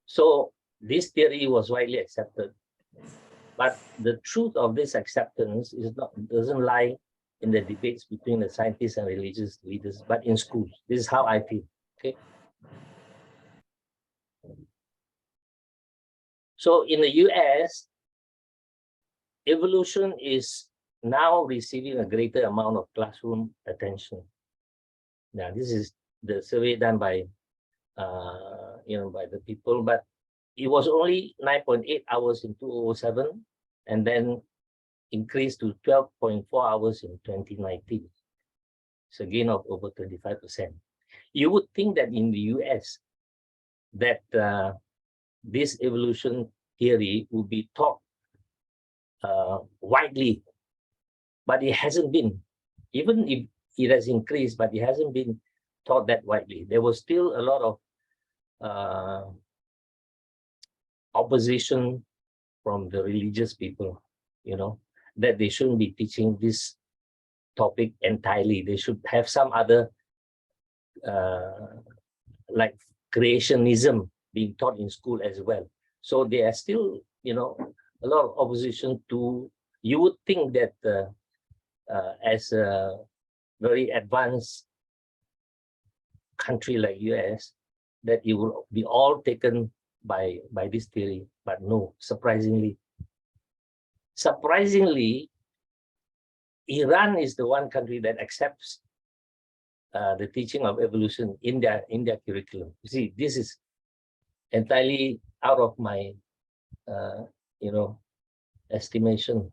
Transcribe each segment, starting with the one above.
So this theory was widely accepted, but the truth of this acceptance doesn't lie in the debates between the scientists and religious leaders, but in schools. This is how I feel. Okay. So in the US, evolution is now receiving a greater amount of classroom attention. Now, this is the survey done by, by the people, but it was only 9.8 hours in 2007, and then increased to 12.4 hours in 2019. It's a gain of over 25%. You would think that in the US, that this evolution theory would be taught widely, but it hasn't been. Even if it has increased, but it hasn't been taught that widely. There was still a lot of opposition from the religious people, that they shouldn't be teaching this topic entirely. They should have some other, like creationism being taught in school as well. So there are still, a lot of opposition to, you would think that as a very advanced country like US, that it will be all taken by this theory, but no, surprisingly, Iran is the one country that accepts the teaching of evolution in their curriculum. You see, this is entirely out of my estimation.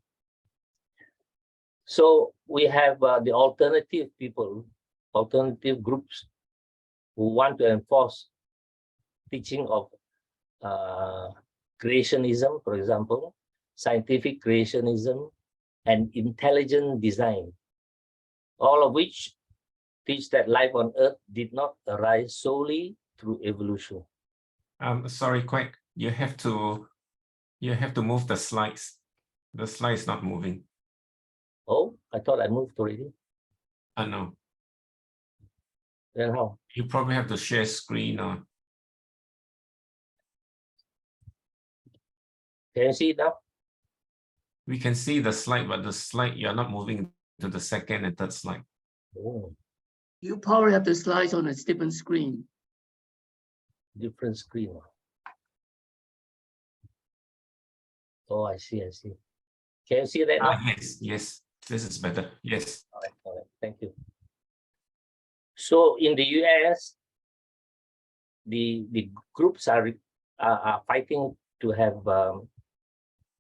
So we have the alternative groups who want to enforce teaching of creationism, for example, scientific creationism, and intelligent design, all of which teach that life on Earth did not arise solely through evolution. Sorry, Quek, you have to move the slides. The slide is not moving. Oh, I thought I moved already. No. Then how? You probably have to share screen or. Can you see it now? We can see the slide, but the slide, you're not moving to the second and third slide. Oh. You probably have the slides on a different screen. Different screen. Oh, I see. Can you see that now? Yes. This is better. Yes. All right. Thank you. So in the US, the groups are fighting to have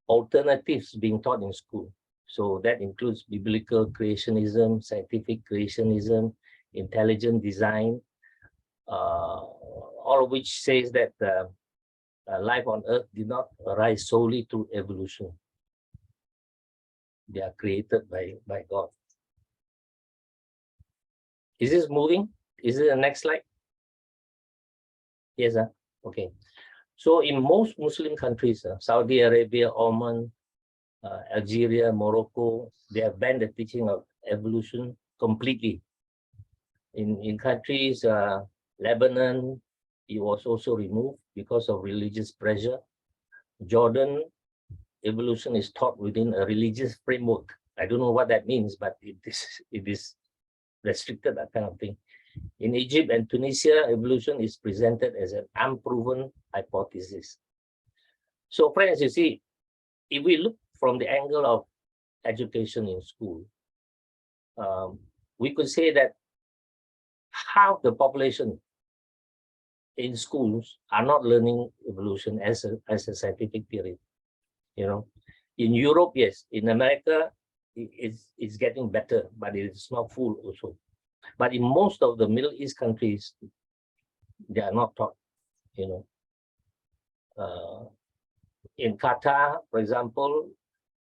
alternatives being taught in school. So that includes biblical creationism, scientific creationism, intelligent design, all of which says that life on Earth did not arise solely through evolution. They are created by God. Is this moving? Is it the next slide? Yes, okay. So in most Muslim countries, Saudi Arabia, Oman, Algeria, Morocco, they have banned the teaching of evolution completely. In countries, Lebanon, it was also removed because of religious pressure. Jordan, evolution is taught within a religious framework. I don't know what that means, but it is restricted, that kind of thing. In Egypt and Tunisia, evolution is presented as an unproven hypothesis. So friends, you see, if we look from the angle of education in school, we could say that half the population in schools are not learning evolution as a scientific theory. In Europe, yes. In America, it's getting better, but it's not full also. But in most of the Middle East countries, they are not taught. In Qatar, for example,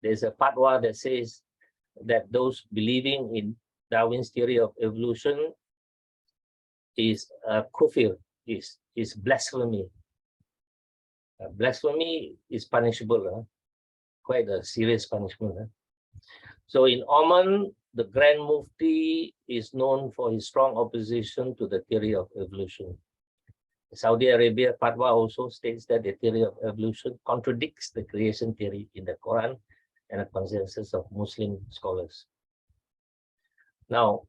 there's a fatwa that says that those believing in Darwin's theory of evolution is kufr, is blasphemy. Blasphemy is punishable, quite a serious punishment. So in Oman, the Grand Mufti is known for his strong opposition to the theory of evolution. Saudi Arabia fatwa also states that the theory of evolution contradicts the creation theory in the Quran and a consensus of Muslim scholars. Now,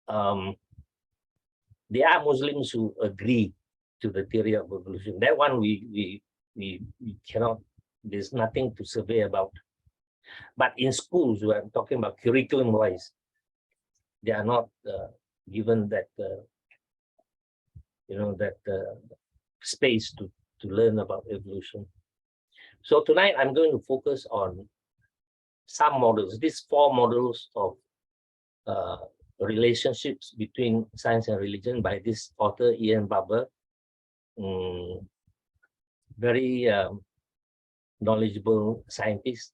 there are Muslims who agree to the theory of evolution. That one we cannot, there's nothing to survey about. But in schools, we are talking about curriculum-wise, they are not given that space to learn about evolution. So tonight I'm going to focus on some models, these 4 models of relationships between science and religion by this author Ian Barber. Very knowledgeable scientist.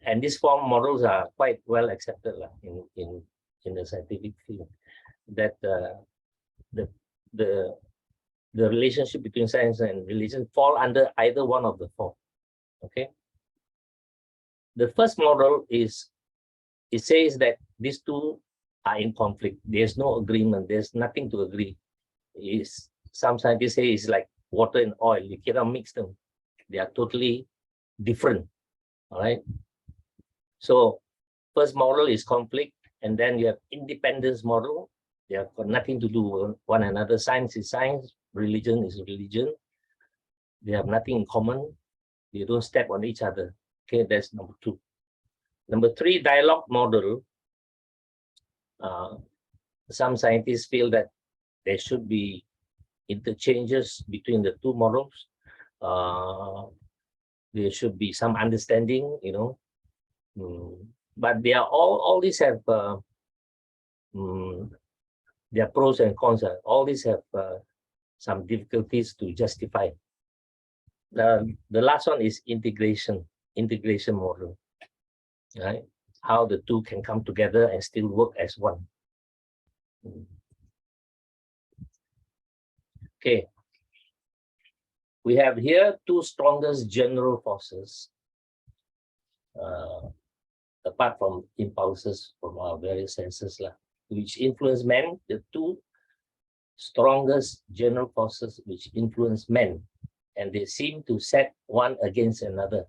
And these 4 models are quite well accepted in the scientific field, that the relationship between science and religion fall under either one of the 4. Okay. The first model is, it says that these two are in conflict. There's no agreement. There's nothing to agree. Some scientists say it's like water and oil. You cannot mix them. They are totally different. All right. So first model is conflict, and then you have independence model. They have got nothing to do with one another. Science is science, religion is religion. They have nothing in common. They don't step on each other. Okay, that's number 2. Number 3, dialogue model. Some scientists feel that there should be interchanges between the 2 models. There should be some understanding, but they are all these have their pros and cons. All these have some difficulties to justify. The last one is integration model, right? How the 2 can come together and still work as one. Okay. We have here 2 strongest general forces, apart from impulses from our various senses, which influence men. The 2 strongest general forces which influence men, and they seem to set one against another.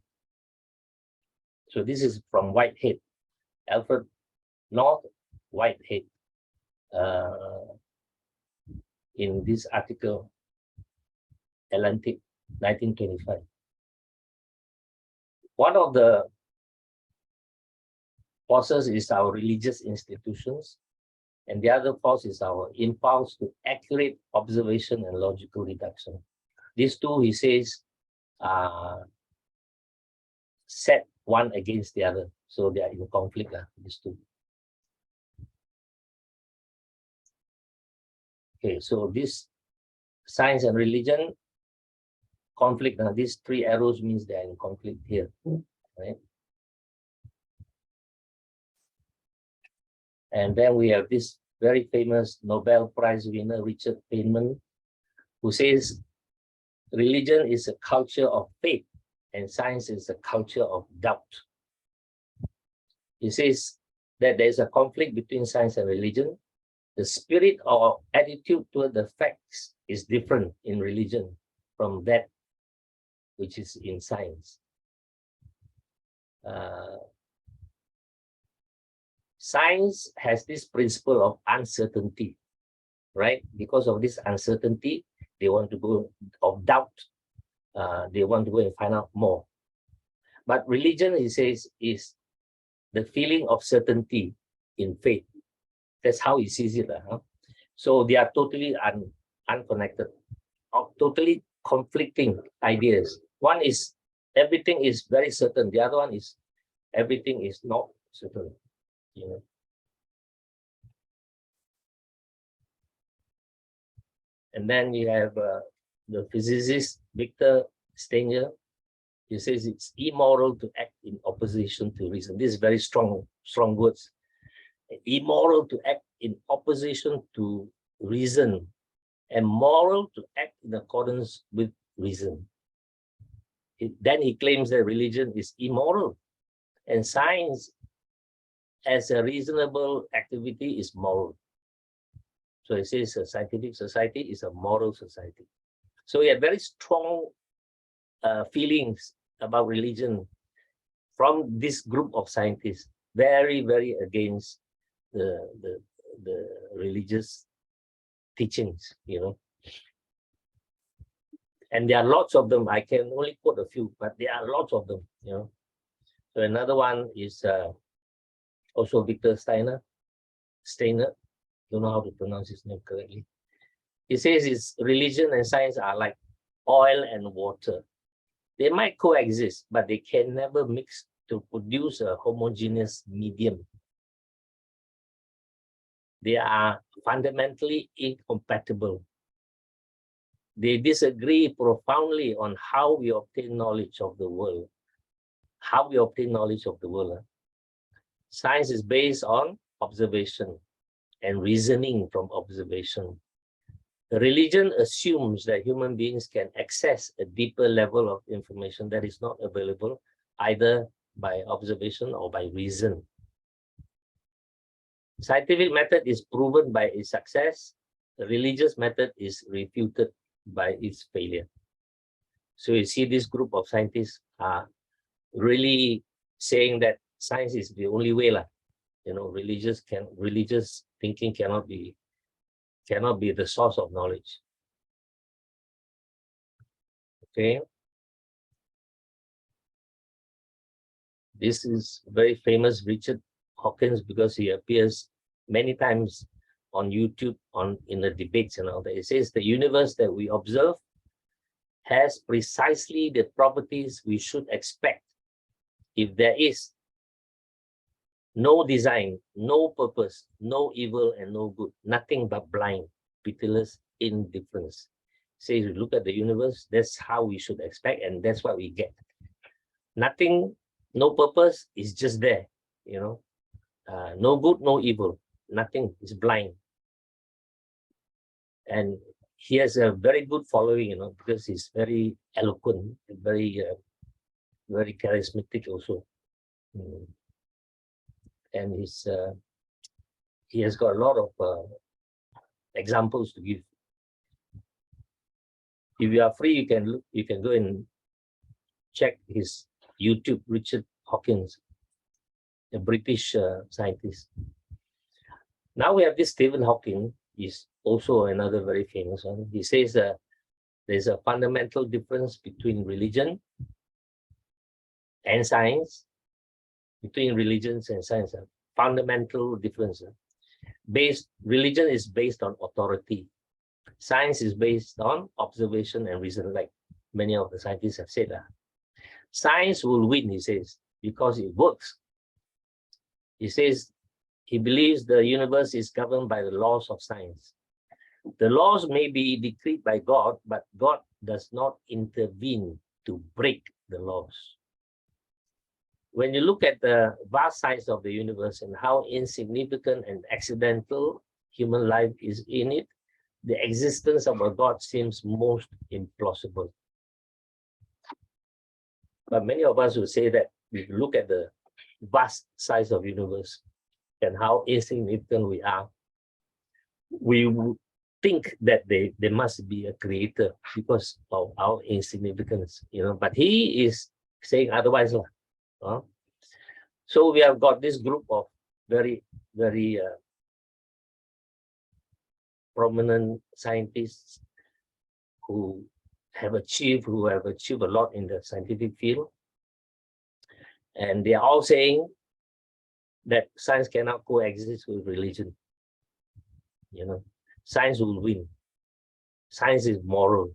So this is from Whitehead, Alfred North Whitehead, in this article, Atlantic, 1925. One of the forces is our religious institutions, and the other force is our impulse to accurate observation and logical deduction. These 2, he says, set one against the other, so they are in conflict, these 2. Okay, so this science and religion conflict. Now, these 3 arrows means they are in conflict here, right? And then we have this very famous Nobel Prize winner, Richard Feynman, who says religion is a culture of faith and science is a culture of doubt. He says that there is a conflict between science and religion. The spirit or attitude toward the facts is different in religion from that which is in science. Science has this principle of uncertainty, right? Because of this uncertainty, they want to go, of doubt, they want to go and find out more. But religion, he says, is the feeling of certainty in faith. That's how he sees it. So they are totally unconnected, totally conflicting ideas. One is everything is very certain. The other one is everything is not certain. And then you have the physicist Victor Stenger. He says it's immoral to act in opposition to reason. This is very strong words. Immoral to act in opposition to reason, and moral to act in accordance with reason. Then he claims that religion is immoral, And science as a reasonable activity is moral. So it says a scientific society is a moral society. So we have very strong feelings about religion from this group of scientists, very, very against the religious teachings, you know. And there are lots of them. I can only quote a few, but there are lots of them, you know. So another one is also Victor Steiner, don't know how to pronounce his name correctly. He says it's religion and science are like oil and water. They might coexist, but they can never mix to produce a homogeneous medium. They are fundamentally incompatible. They disagree profoundly on how we obtain knowledge of the world. How we obtain knowledge of the world. Science is based on observation and reasoning from observation. The religion assumes that human beings can access a deeper level of information that is not available either by observation or by reason. Scientific method is proven by its success. The religious method is refuted by its failure. So you see this group of scientists are really saying that science is the only way, you know, religious thinking cannot be the source of knowledge. Okay. This is very famous Richard Hawkins because he appears many times on YouTube in the debates and all that. It says the universe that we observe has precisely the properties we should expect if there is no design, no purpose, no evil and no good, nothing but blind, pitiless indifference. Says we look at the universe, that's how we should expect, and that's what we get. Nothing, no purpose is just there, you know. No good, no evil, nothing is blind. And he has a very good following, you know, because he's very eloquent, very charismatic also. And he has got a lot of examples to give. If you are free, you can go and check his YouTube, Richard Hawkins, a British scientist. Now we have this Stephen Hawking, is also another very famous one. He says there's a fundamental difference between religion and science, between religions and science, fundamental difference. Religion is based on authority. Science is based on observation and reason, like many of the scientists have said. Science will win, he says, because it works. He says he believes the universe is governed by the laws of science. The laws may be decreed by God, but God does not intervene to break the laws. When you look at the vast size of the universe and how insignificant and accidental human life is in it, the existence of a God seems most implausible. But many of us will say that if you look at the vast size of the universe and how insignificant we are, we would think that there must be a creator because of our insignificance, you know. But he is saying otherwise. So we have got this group of very, very prominent scientists who have achieved a lot in the scientific field. And they are all saying that science cannot coexist with religion. You know, science will win. Science is moral.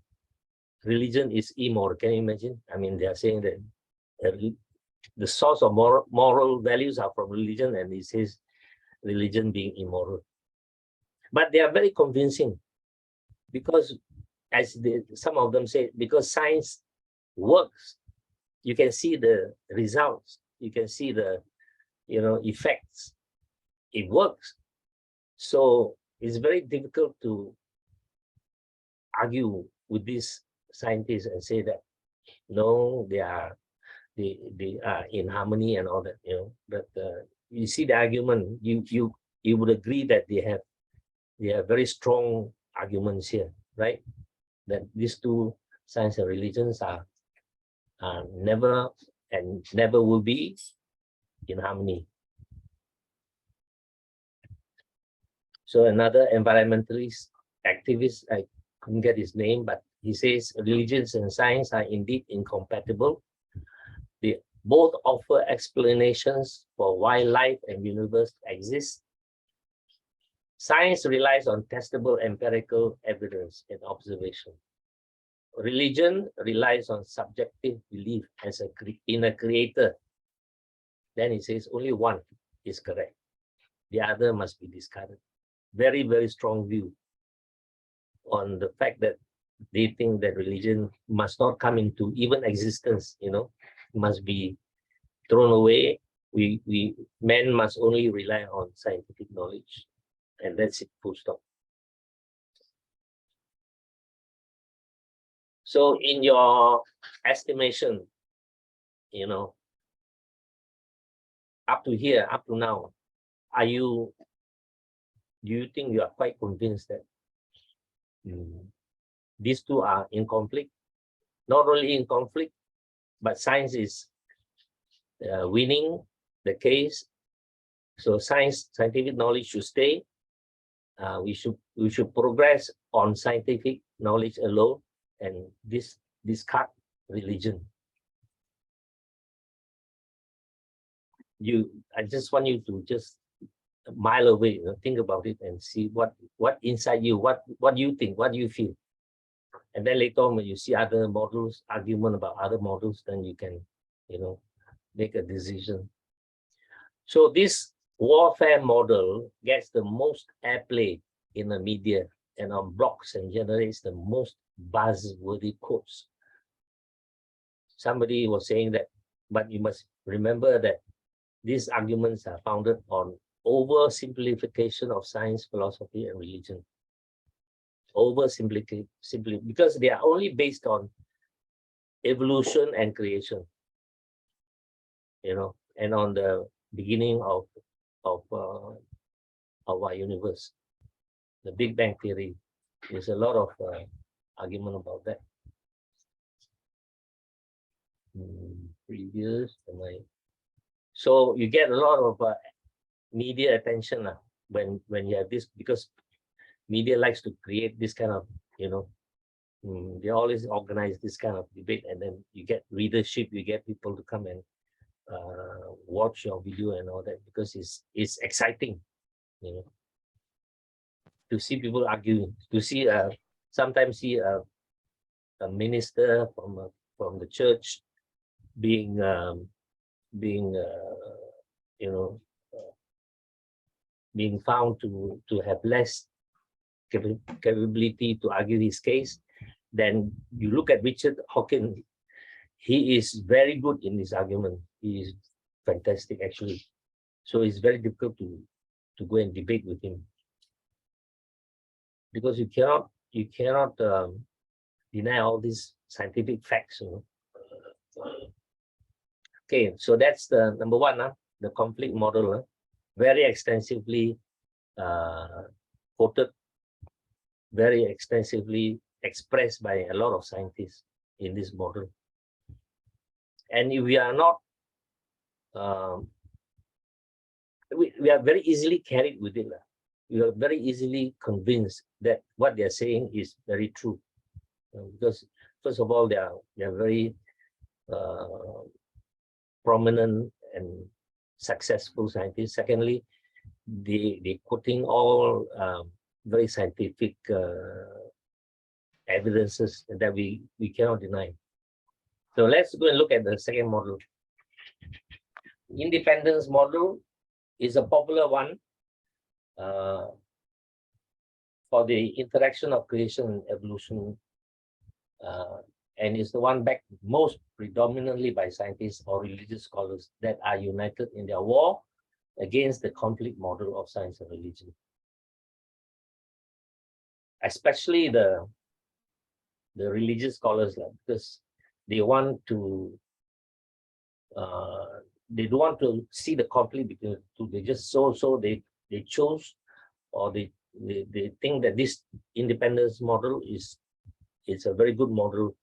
Religion is immoral. Can you imagine? I mean, they are saying that the source of moral values are from religion, and it says religion being immoral. But they are very convincing because, as some of them say, because science works, you can see the results, you can see the effects. It works. So it's very difficult to argue with these scientists and say that no, they are they are in harmony and all that, you know. But you see the argument, you would agree that they have very strong arguments here, right? That these two, science and religions, are never and never will be in harmony. So another environmentalist activist, I couldn't get his name, but he says religions and science are indeed incompatible. They both offer explanations for why life and universe exist. Science relies on testable empirical evidence and observation. Religion relies on subjective belief in a creator. Then he says only one is correct. The other must be discarded. Very, very strong view on the fact that they think that religion must not come into even existence, you know, must be thrown away. Men must only rely on scientific knowledge, and that's it, full stop. So in your estimation, you know, up to here, up to now, do you think you are quite convinced that these two are in conflict? Not only in conflict, but science is winning the case. So scientific knowledge should stay. We should progress on scientific knowledge alone, and discard religion. I just want you to just a mile away, you know, think about it and see what inside you, what do you think, what do you feel? And then later on, when you see other models, argument about other models, then you can, you know, make a decision. So this warfare model gets the most airplay in the media and on blogs and generates the most buzzworthy quotes. Somebody was saying that, but you must remember that these arguments are founded on oversimplification of science, philosophy, and religion. Oversimplification, because they are only based on evolution and creation, you know, and on the beginning of our universe, the Big Bang Theory. There's a lot of argument about that. Previous, so you get a lot of media attention when you have this, because media likes to create this kind of, you know, they always organize this kind of debate, and then you get readership, you get people to come and watch your video and all that, because it's exciting, you know, to see people arguing, to see sometimes see a minister from the church being you know, being found to have less capability to argue his case. Then you look at Richard Dawkins. He is very good in his argument. He is fantastic, actually. So it's very difficult to go and debate with him, because you cannot deny all these scientific facts, you know. Okay, so that's the number one, the conflict model, very extensively quoted, very extensively expressed by a lot of scientists in this model. And if we are not, we are very easily carried with it. We are very easily convinced that what they are saying is very true, because first of all, they are very prominent and successful scientists. Secondly, they quoting all very scientific evidences that we cannot deny. So let's go and look at the second model. Independence model is a popular one for the interaction of creation and evolution, and is the one backed most predominantly by scientists or religious scholars that are united in their war against the conflict model of science and religion. Especially the religious scholars, because they want to they don't want to see the conflict between the two. They just they chose, or they think that this independence model is a very good model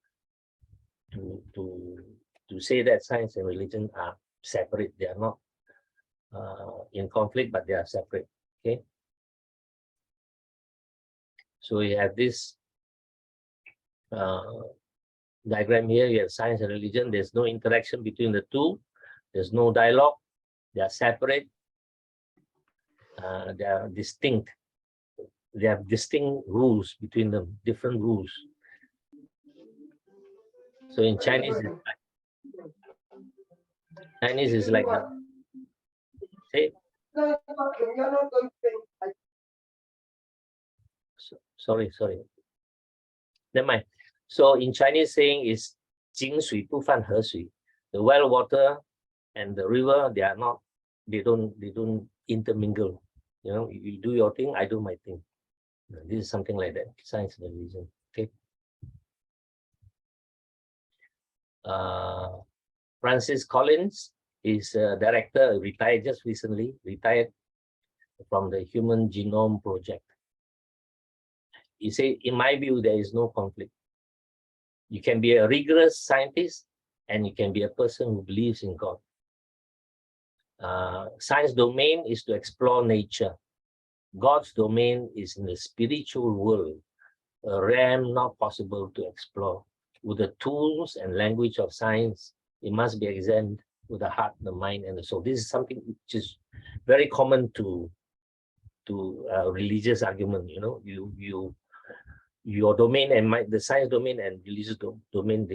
to say that science and religion are separate. They are not in conflict, but they are separate. Okay. So we have this diagram here. You have science and religion. There's no interaction between the two. There's no dialogue. They are separate. They are distinct. They have distinct rules between them, different rules. So in Chinese, Chinese is like say. Sorry. Never mind. So in Chinese saying is 井水不犯河水. The well water and the river, they don't intermingle. You know, you do your thing, I do my thing. This is something like that, science and religion. Okay. Francis Collins is a director, retired just recently, from the Human Genome Project. He said, in my view, there is no conflict. You can be a rigorous scientist and you can be a person who believes in God. Science domain is to explore nature. God's domain is in the spiritual world, a realm not possible to explore. With the tools and language of science, it must be examined with the heart, the mind, and the soul. This is something which is very common to religious argument. You know, your domain and the science domain and religious domain,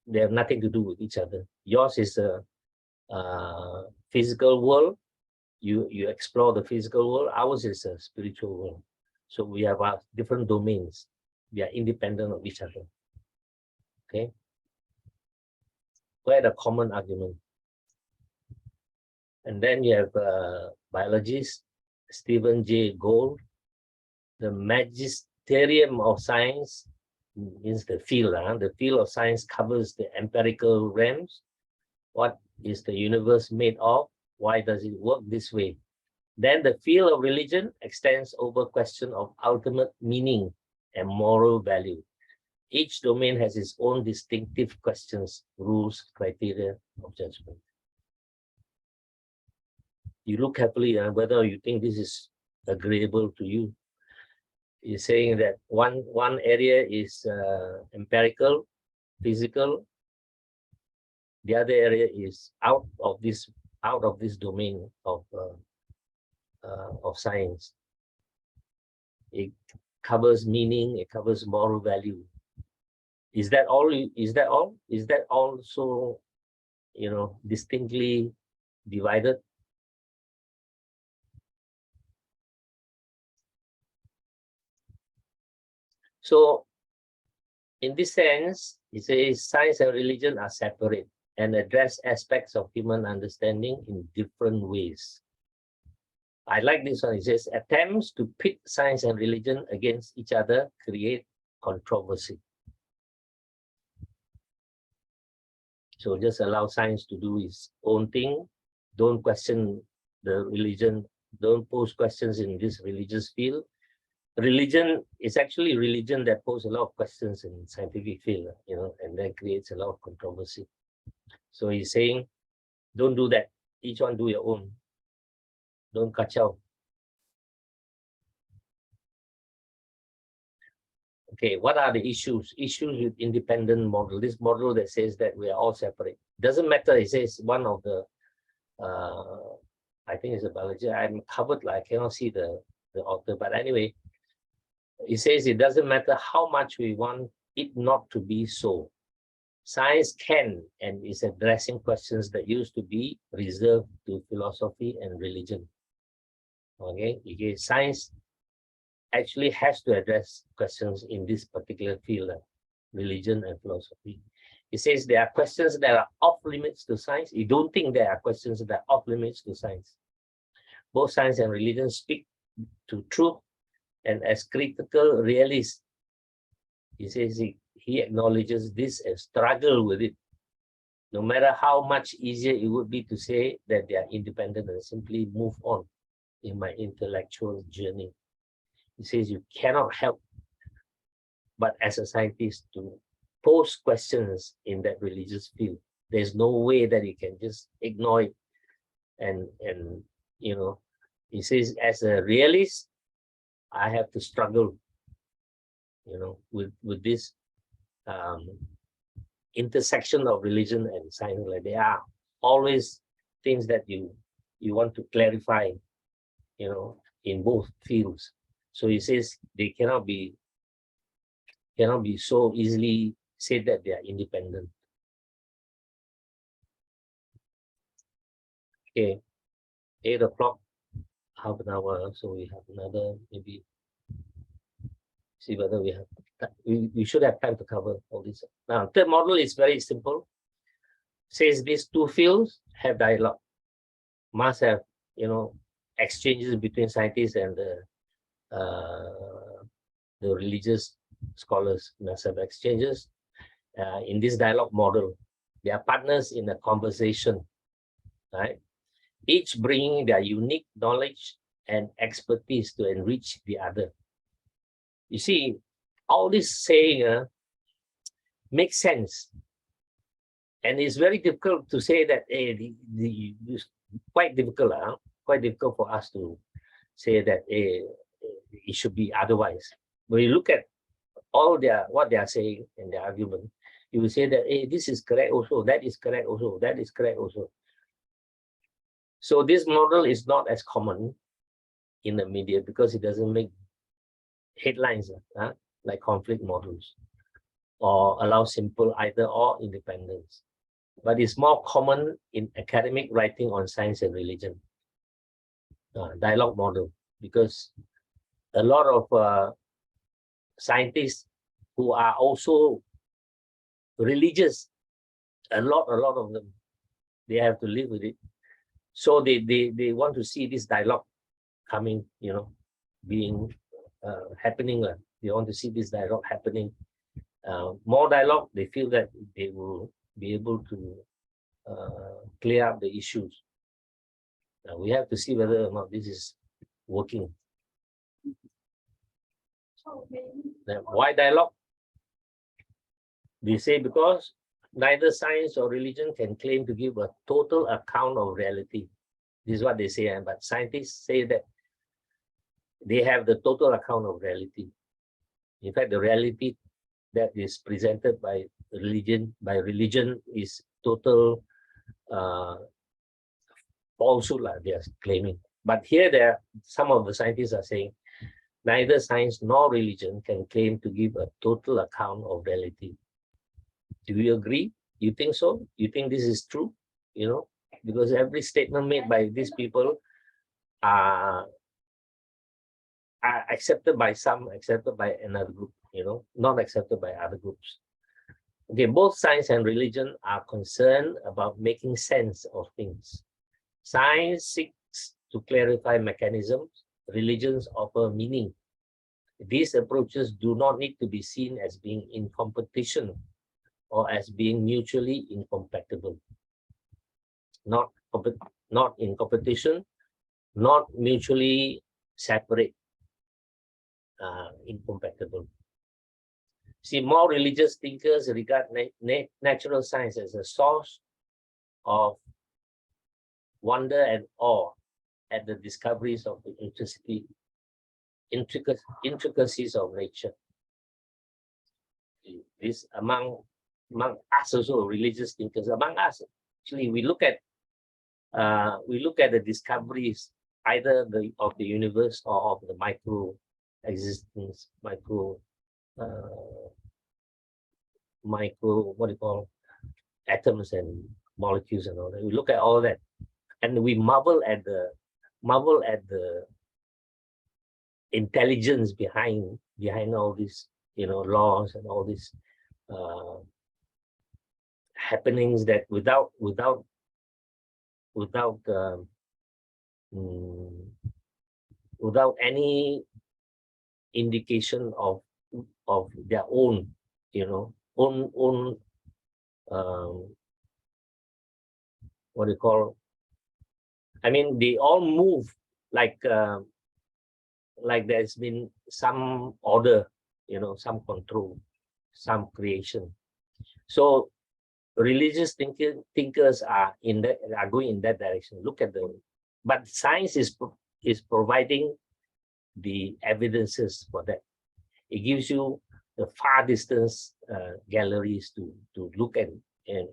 they have nothing to do with each other. Yours is a physical world. You explore the physical world. Ours is a spiritual world. So we have our different domains. We are independent of each other. Okay. Quite a common argument. And then you have biologist Stephen Jay Gould. The magisterium of science means the field. The field of science covers the empirical realms. What is the universe made of? Why does it work this way? Then the field of religion extends over question of ultimate meaning and moral value. Each domain has its own distinctive questions, rules, criteria of judgment. You look carefully whether you think this is agreeable to you. You're saying that one area is empirical, physical. The other area is out of this domain of science. It covers meaning. It covers moral value. Is that all? Is that all? Is that also, you know, distinctly divided? So, in this sense, it says science and religion are separate and address aspects of human understanding in different ways. I like this one. It says attempts to pit science and religion against each other create controversy. So just allow science to do its own thing. Don't question the religion. Don't pose questions in this religious field. Religion is actually religion that poses a lot of questions in scientific field, you know, and then creates a lot of controversy. So he's saying, don't do that. Each one do your own. Don't kacau. Okay, what are the issues? Issues with independent model. This model that says that we are all separate. Doesn't matter. It says one of the, I think it's a biology. I'm covered, like I cannot see the author, but anyway, it says it doesn't matter how much we want it not to be so. Science can and is addressing questions that used to be reserved to philosophy and religion. Okay, science actually has to address questions in this particular field, religion and philosophy. It says there are questions that are off limits to science. You don't think there are questions that are off limits to science. Both science and religion speak to truth, and as critical realists, he says he acknowledges this and struggle with it. no matter how much easier it would be to say that they are independent and simply move on in my intellectual journey. He says you cannot help but as a scientist to pose questions in that religious field. There's no way that you can just ignore it. And you know, he says as a realist, I have to struggle, you know, with this intersection of religion and science. Like there are always things that you want to clarify, you know, in both fields. So he says they cannot be so easily said that they are independent. Okay, 8 o'clock, half an hour, so we have another, maybe see whether we have we should have time to cover all this. Now, third model is very simple. Says these two fields have dialogue, must have, you know, exchanges between scientists and the religious scholars must have exchanges. In this dialogue model, they are partners in a conversation, right? Each bringing their unique knowledge and expertise to enrich the other. You see, all this saying makes sense. And it's very difficult to say that, quite difficult for us to say that it should be otherwise. When you look at all what they are saying in their argument, you will say that this is correct also, that is correct also, that is correct also. So this model is not as common in the media because it doesn't make headlines like conflict models or allow simple either or independence. But it's more common in academic writing on science and religion, dialogue model, because a lot of scientists who are also religious, a lot of them, they have to live with it. So they want to see this dialogue coming, you know, being happening. They want to see this dialogue happening. More dialogue, they feel that they will be able to clear up the issues. We have to see whether or not this is working. Why dialogue? They say because neither science or religion can claim to give a total account of reality. This is what they say, but scientists say that they have the total account of reality. In fact, the reality that is presented by religion is total falsehood, they are claiming. But here, some of the scientists are saying neither science nor religion can claim to give a total account of reality. Do you agree? You think so? You think this is true? You know, because every statement made by these people are accepted by some, accepted by another group, you know, not accepted by other groups. Okay, both science and religion are concerned about making sense of things. Science seeks to clarify mechanisms, religions offer meaning. These approaches do not need to be seen as being in competition or as being mutually incompatible. Not in competition, not mutually separate, incompatible. See, more religious thinkers regard natural science as a source of wonder and awe at the discoveries of the intricacies of nature. This among us also, religious thinkers, among us, actually, we look at the discoveries either of the universe or of the micro existence, micro what do you call atoms and molecules and all that. We look at all that and we marvel at the intelligence behind all these, you know, laws and all these happenings that without any indication of their own, you know, own what do you call? I mean, they all move like there's been some order, you know, some control, some creation. So religious thinkers are going in that direction. Look at but science is providing the evidences for that. It gives you the far distance galleries to look at, and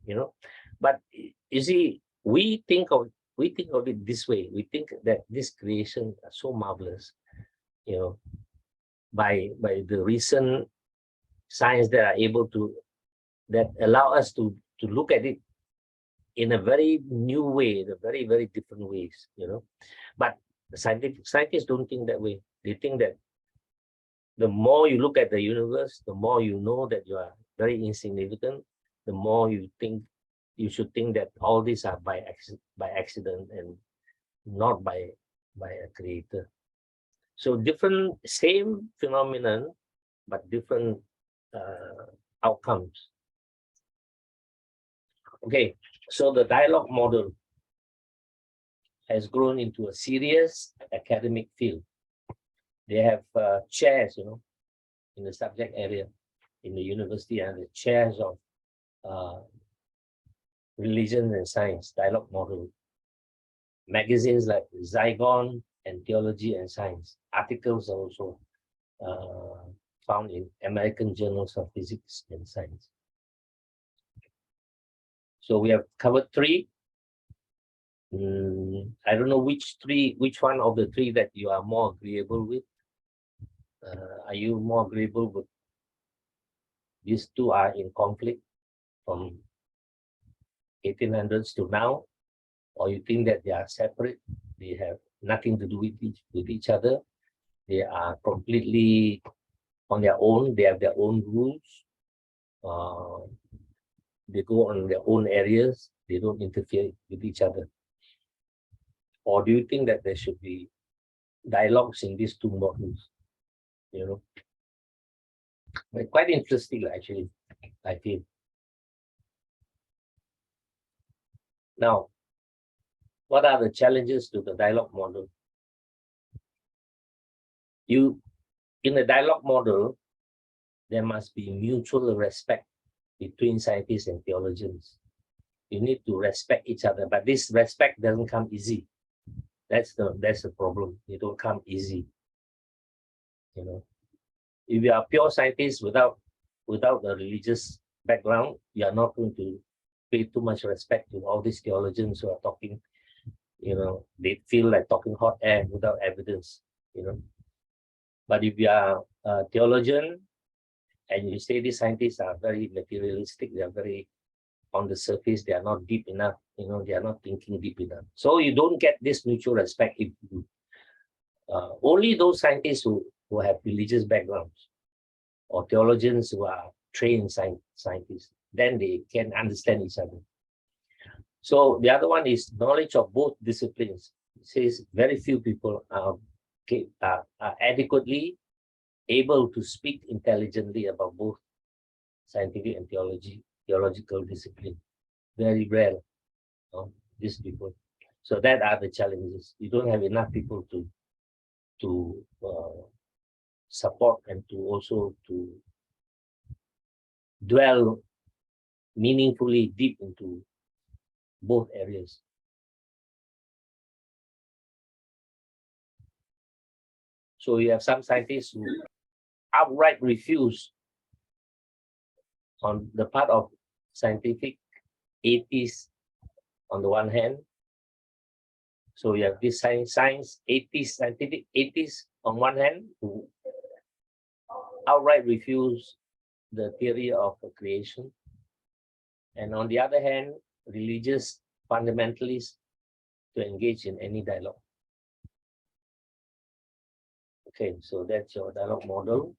you know. But you see, we think of it this way. We think that this creation is so marvelous, you know, by the recent science that are able to, that allow us to look at it in a very new way, in a very, very different ways, you know. But scientists don't think that way. They think that the more you look at the universe, the more you know that you are very insignificant, the more you should think that all these are by accident and not by a creator. So different, same phenomenon, but different outcomes. Okay, so the dialogue model has grown into a serious academic field. They have chairs, you know, in the subject area in the university, and the chairs of religion and science, dialogue model. Magazines like Zygon and Theology and Science. Articles are also found in American Journals of Physics and Science. So we have covered 3. I don't know which one of the 3 that you are more agreeable with. Are you more agreeable with these 2 are in conflict from 1800s to now, or you think that they are separate, they have nothing to do with each other, they are completely on their own, they have their own rules, they go on their own areas, they don't interfere with each other? Or do you think that there should be dialogues in these 2 models? You know, but quite interesting actually, I feel. Now, what are the challenges to the dialogue model? In the dialogue model, there must be mutual respect between scientists and theologians. You need to respect each other, but this respect doesn't come easy. That's the problem. It don't come easy. You know, if you are pure scientist without a religious background, you are not going to pay too much respect to all these theologians who are talking. You know, they feel like talking hot air without evidence. You know, but if you are a theologian and you say these scientists are very materialistic, they are very on the surface, they are not deep enough, you know, they are not thinking deep enough. So you don't get this mutual respect if you only those scientists who have religious backgrounds or theologians who are trained scientists, then they can understand each other. So the other one is knowledge of both disciplines. It says very few people are adequately able to speak intelligently about both scientific and theological discipline. Very rare, these people. So that are the challenges. You don't have enough people to support and to also to dwell meaningfully deep into both areas. So you have some scientists who outright refuse on the part of scientific atheists on the one hand. So you have this science atheists, scientific atheists on one hand, who outright refuse the theory of creation. And on the other hand, religious fundamentalists to engage in any dialogue. Okay, so that's your dialogue model.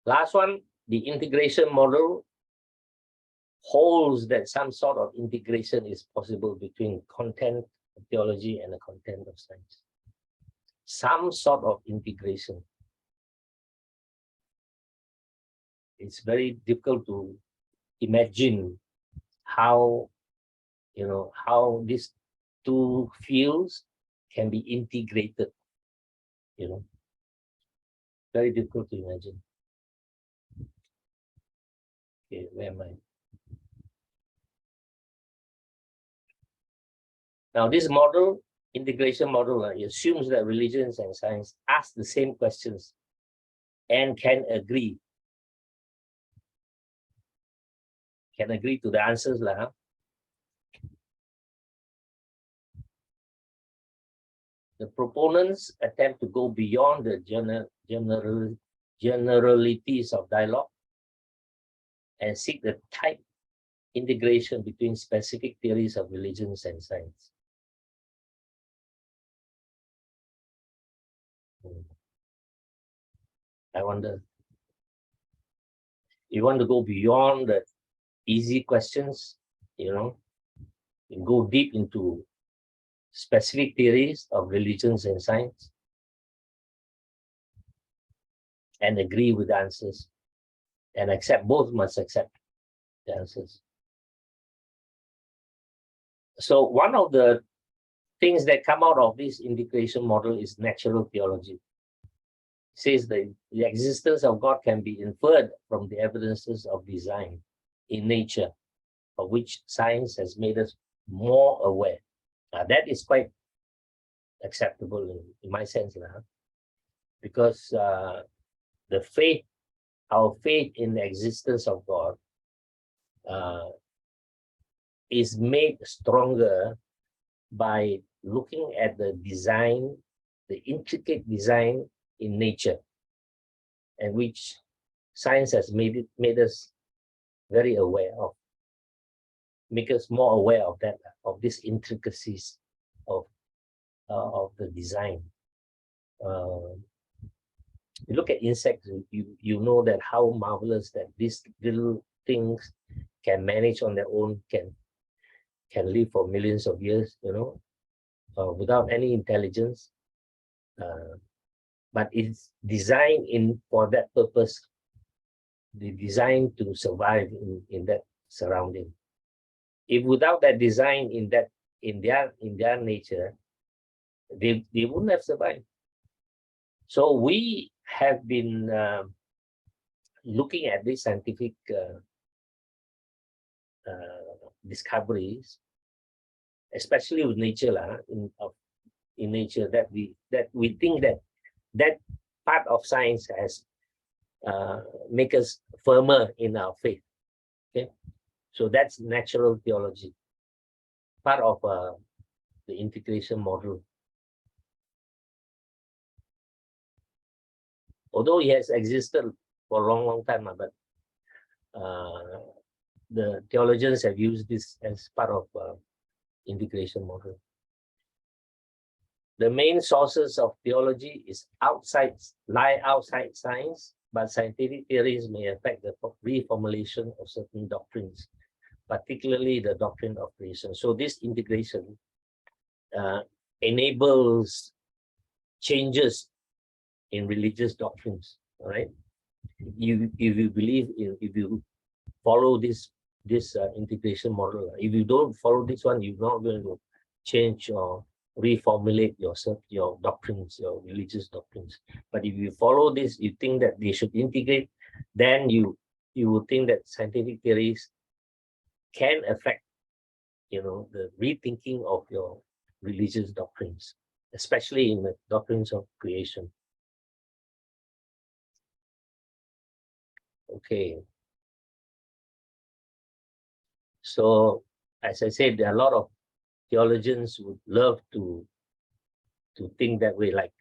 Last one, the integration model holds that some sort of integration is possible between content of theology and the content of science. Some sort of integration. it's very difficult to imagine how, how these two fields can be integrated, very difficult to imagine. Okay, where am I? Now, this model, integration model, assumes that religions and science ask the same questions and can agree to the answers. The proponents attempt to go beyond the generalities of dialogue and seek the tight integration between specific theories of religions and science. I wonder, you want to go beyond the easy questions, and go deep into specific theories of religions and science and agree with the answers and accept, both must accept the answers. So one of the things that come out of this integration model is natural theology. It says that the existence of God can be inferred from the evidences of design in nature, of which science has made us more aware. That is quite acceptable in my sense, because the faith, our faith in the existence of God is made stronger by looking at the design, the intricate design in nature, and which science has made us very aware of, make us more aware of that, of these intricacies of the design. You look at insects, you know that how marvelous that these little things can manage on their own, can live for millions of years, without any intelligence. But it's designed for that purpose. They designed to survive in that surrounding. If without that design in their nature, they wouldn't have survived. So we have been looking at these scientific discoveries, especially with nature, in nature, that we think that part of science has make us firmer in our faith. Okay, so that's natural theology, part of the integration model. Although it has existed for a long time, but the theologians have used this as part of integration model. The main sources of theology lie outside science, but scientific theories may affect the reformulation of certain doctrines, particularly the doctrine of creation. So this integration enables changes in religious doctrines. All right, if you follow this integration model, if you don't follow this one, you're not going to change or reformulate your doctrines, your religious doctrines. But if you follow this, you think that they should integrate, then you will think that scientific theories can affect, the rethinking of your religious doctrines, especially in the doctrines of creation. Okay. So, as I said, there are a lot of theologians would love to think that way, like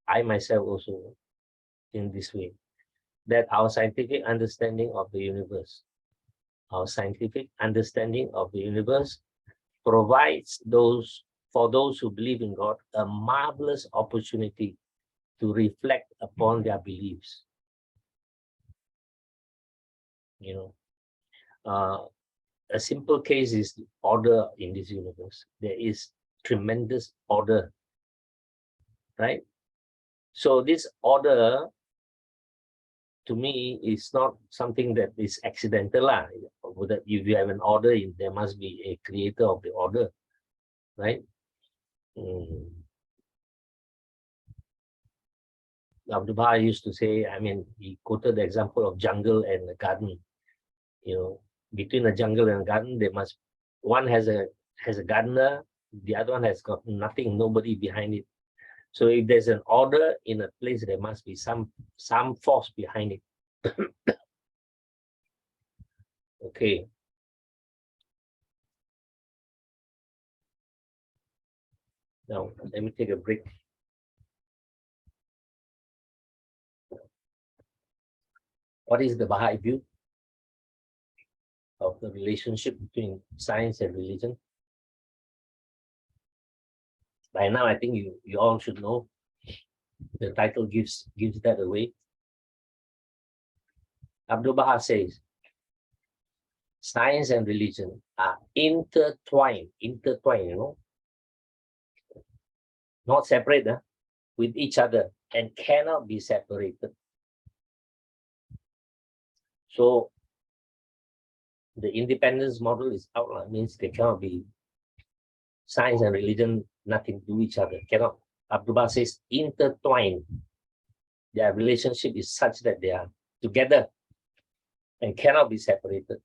I myself also think this way, that our scientific understanding of the universe, provides for those who believe in God a marvelous opportunity to reflect upon their beliefs. A simple case is the order in this universe. There is tremendous order, right? So this order to me, is not something that is accidental. That if you have an order, there must be a creator of the order, right? Abdul Baha used to say, I mean, he quoted the example of jungle and a garden. You know, between a jungle and a garden, one has a gardener, the other one has got nothing, nobody behind it. So if there's an order in a place, there must be some force behind it. Okay. Now, let me take a break. What is the Baha'i view of the relationship between science and religion? By now, I think you all should know. The title gives that away. Abdul Baha says, science and religion are intertwined, you know, not separate with each other and cannot be separated. So the independence model is outlined, means they cannot be science and religion, nothing to do each other, cannot. Abdul Baha says intertwined. Their relationship is such that they are together and cannot be separated.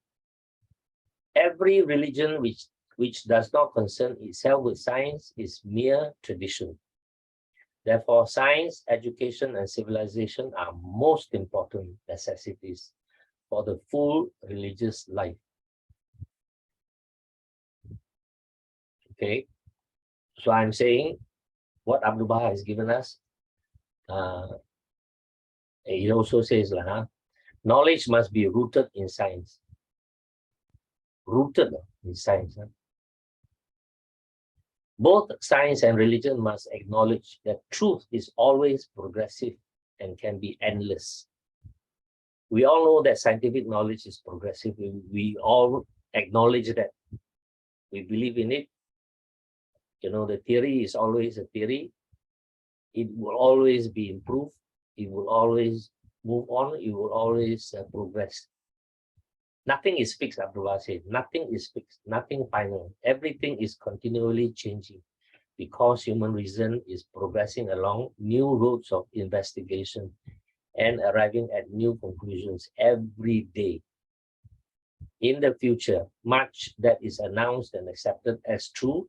Every religion which does not concern itself with science is mere tradition. Therefore, science, education, and civilization are most important necessities for the full religious life. Okay, so I'm saying what Abdul Baha has given us. He also says, knowledge must be rooted in science. Rooted in science. Both science and religion must acknowledge that truth is always progressive and can be endless. We all know that scientific knowledge is progressive. We all acknowledge that. We believe in it. You know, the theory is always a theory. It will always be improved. It will always move on. It will always progress. Nothing is fixed, Abdul Baha said. Nothing is fixed, nothing final. Everything is continually changing because human reason is progressing along new roads of investigation and arriving at new conclusions every day. In the future, much that is announced and accepted as true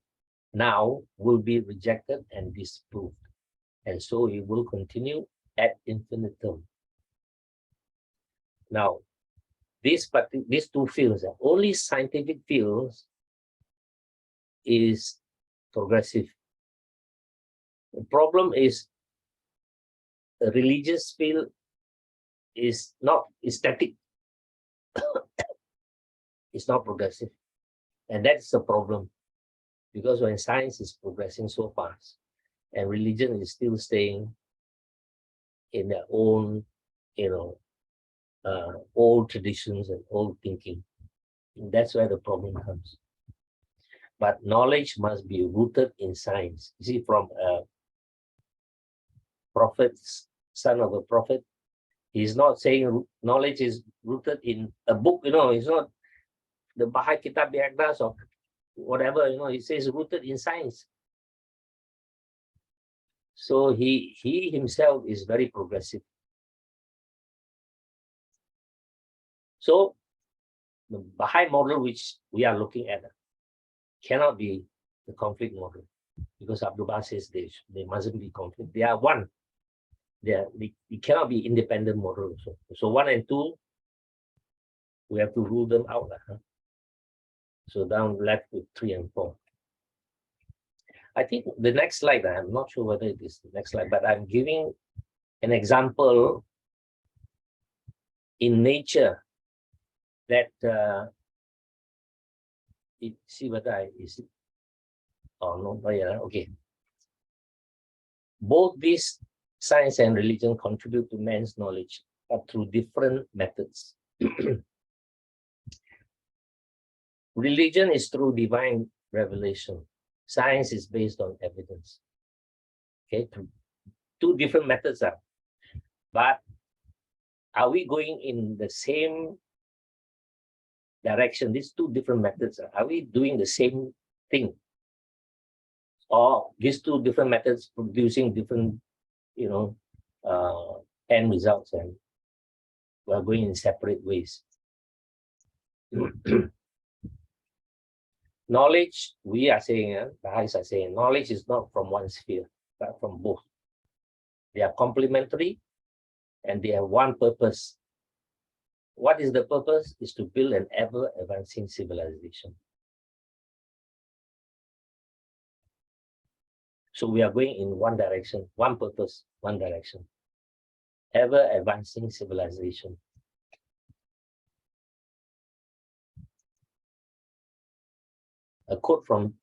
now will be rejected and disproved. And so it will continue ad infinitum. Now, these two fields, only scientific fields is progressive. The problem is the religious field is not static. It's not progressive. And that's the problem. Because when science is progressing so fast and religion is still staying in their own, old traditions and old thinking. And that's where the problem comes. But knowledge must be rooted in science. You see, from a prophet's son of a prophet, he's not saying knowledge is rooted in a book, it's not the Baha'i Kitab Bi'aqdas or whatever, he says rooted in science. So he himself is very progressive. So the Baha'i model which we are looking at cannot be the conflict model, because Abdul Baha says they mustn't be conflict. They are one. It cannot be independent model also. So 1 and 2, we have to rule them out. So down left with 3 and 4. I think the next slide, I'm not sure whether it is the next slide, but I'm giving an example in nature that see whether is it no, okay. Both these science and religion contribute to man's knowledge, but through different methods. Religion is through divine revelation. Science is based on evidence. Okay, two different methods but are we going in the same direction? These two different methods, are we doing the same thing? Or these two different methods producing different, end results, and we are going in separate ways. Knowledge, we are saying, the Baha'is are saying, knowledge is not from one sphere, but from both. They are complementary and they have one purpose. What is the purpose? Is to build an ever-advancing civilization. So we are going in one direction, one purpose, one direction. Ever-advancing civilization. A quote from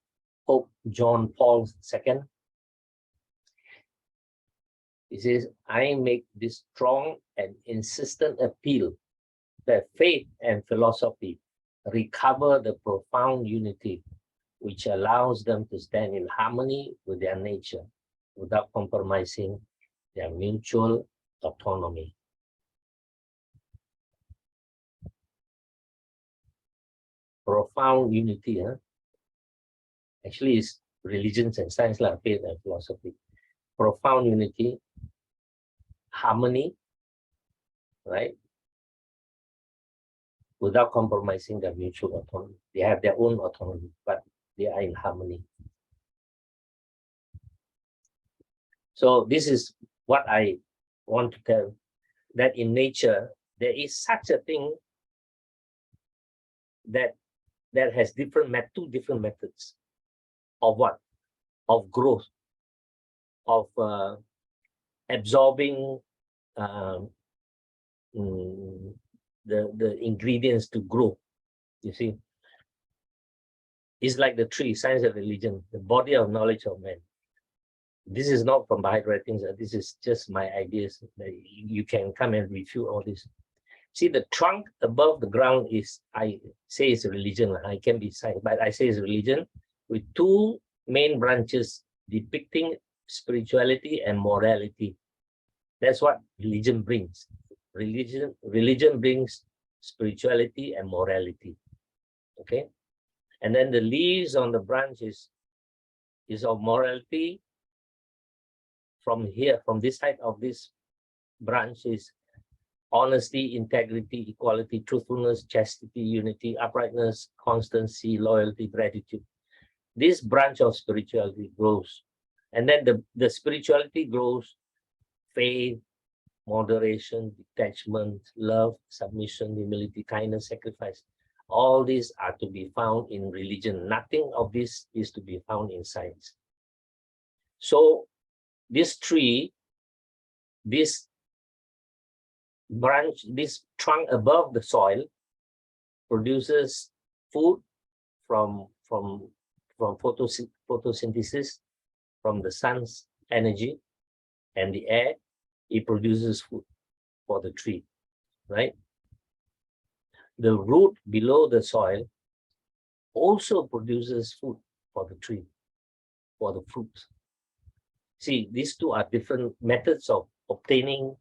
Pope John Paul II. He says, I make this strong and insistent appeal that faith and philosophy recover the profound unity which allows them to stand in harmony with their nature without compromising their mutual autonomy. Profound unity, actually is religions and science, like faith and philosophy. Profound unity, harmony, right? Without compromising their mutual autonomy. They have their own autonomy, but they are in harmony. So this is what I want to tell, that in nature, there is such a thing that has two different methods of what? Of growth, of absorbing the ingredients to grow. You see, it's like the tree, science and religion, the body of knowledge of man. This is not from Baha'i writings. This is just my ideas. You can come and refute all this. See, the trunk above the ground is, I say it's a religion. I can be science, but I say it's religion with two main branches depicting spirituality and morality. That's what religion brings. Religion brings spirituality and morality. Okay, and then the leaves on the branch is of morality. From here, from this side of this branch is honesty, integrity, equality, truthfulness, chastity, unity, uprightness, constancy, loyalty, gratitude. This branch of spirituality grows. And then the spirituality grows: faith, moderation, detachment, love, submission, humility, kindness, sacrifice. All these are to be found in religion. Nothing of this is to be found in science. So this tree, this branch, this trunk above the soil produces food from photosynthesis, from the sun's energy and the air. It produces food for the tree, right? The root below the soil also produces food for the tree, for the fruits. See, these two are different methods of obtaining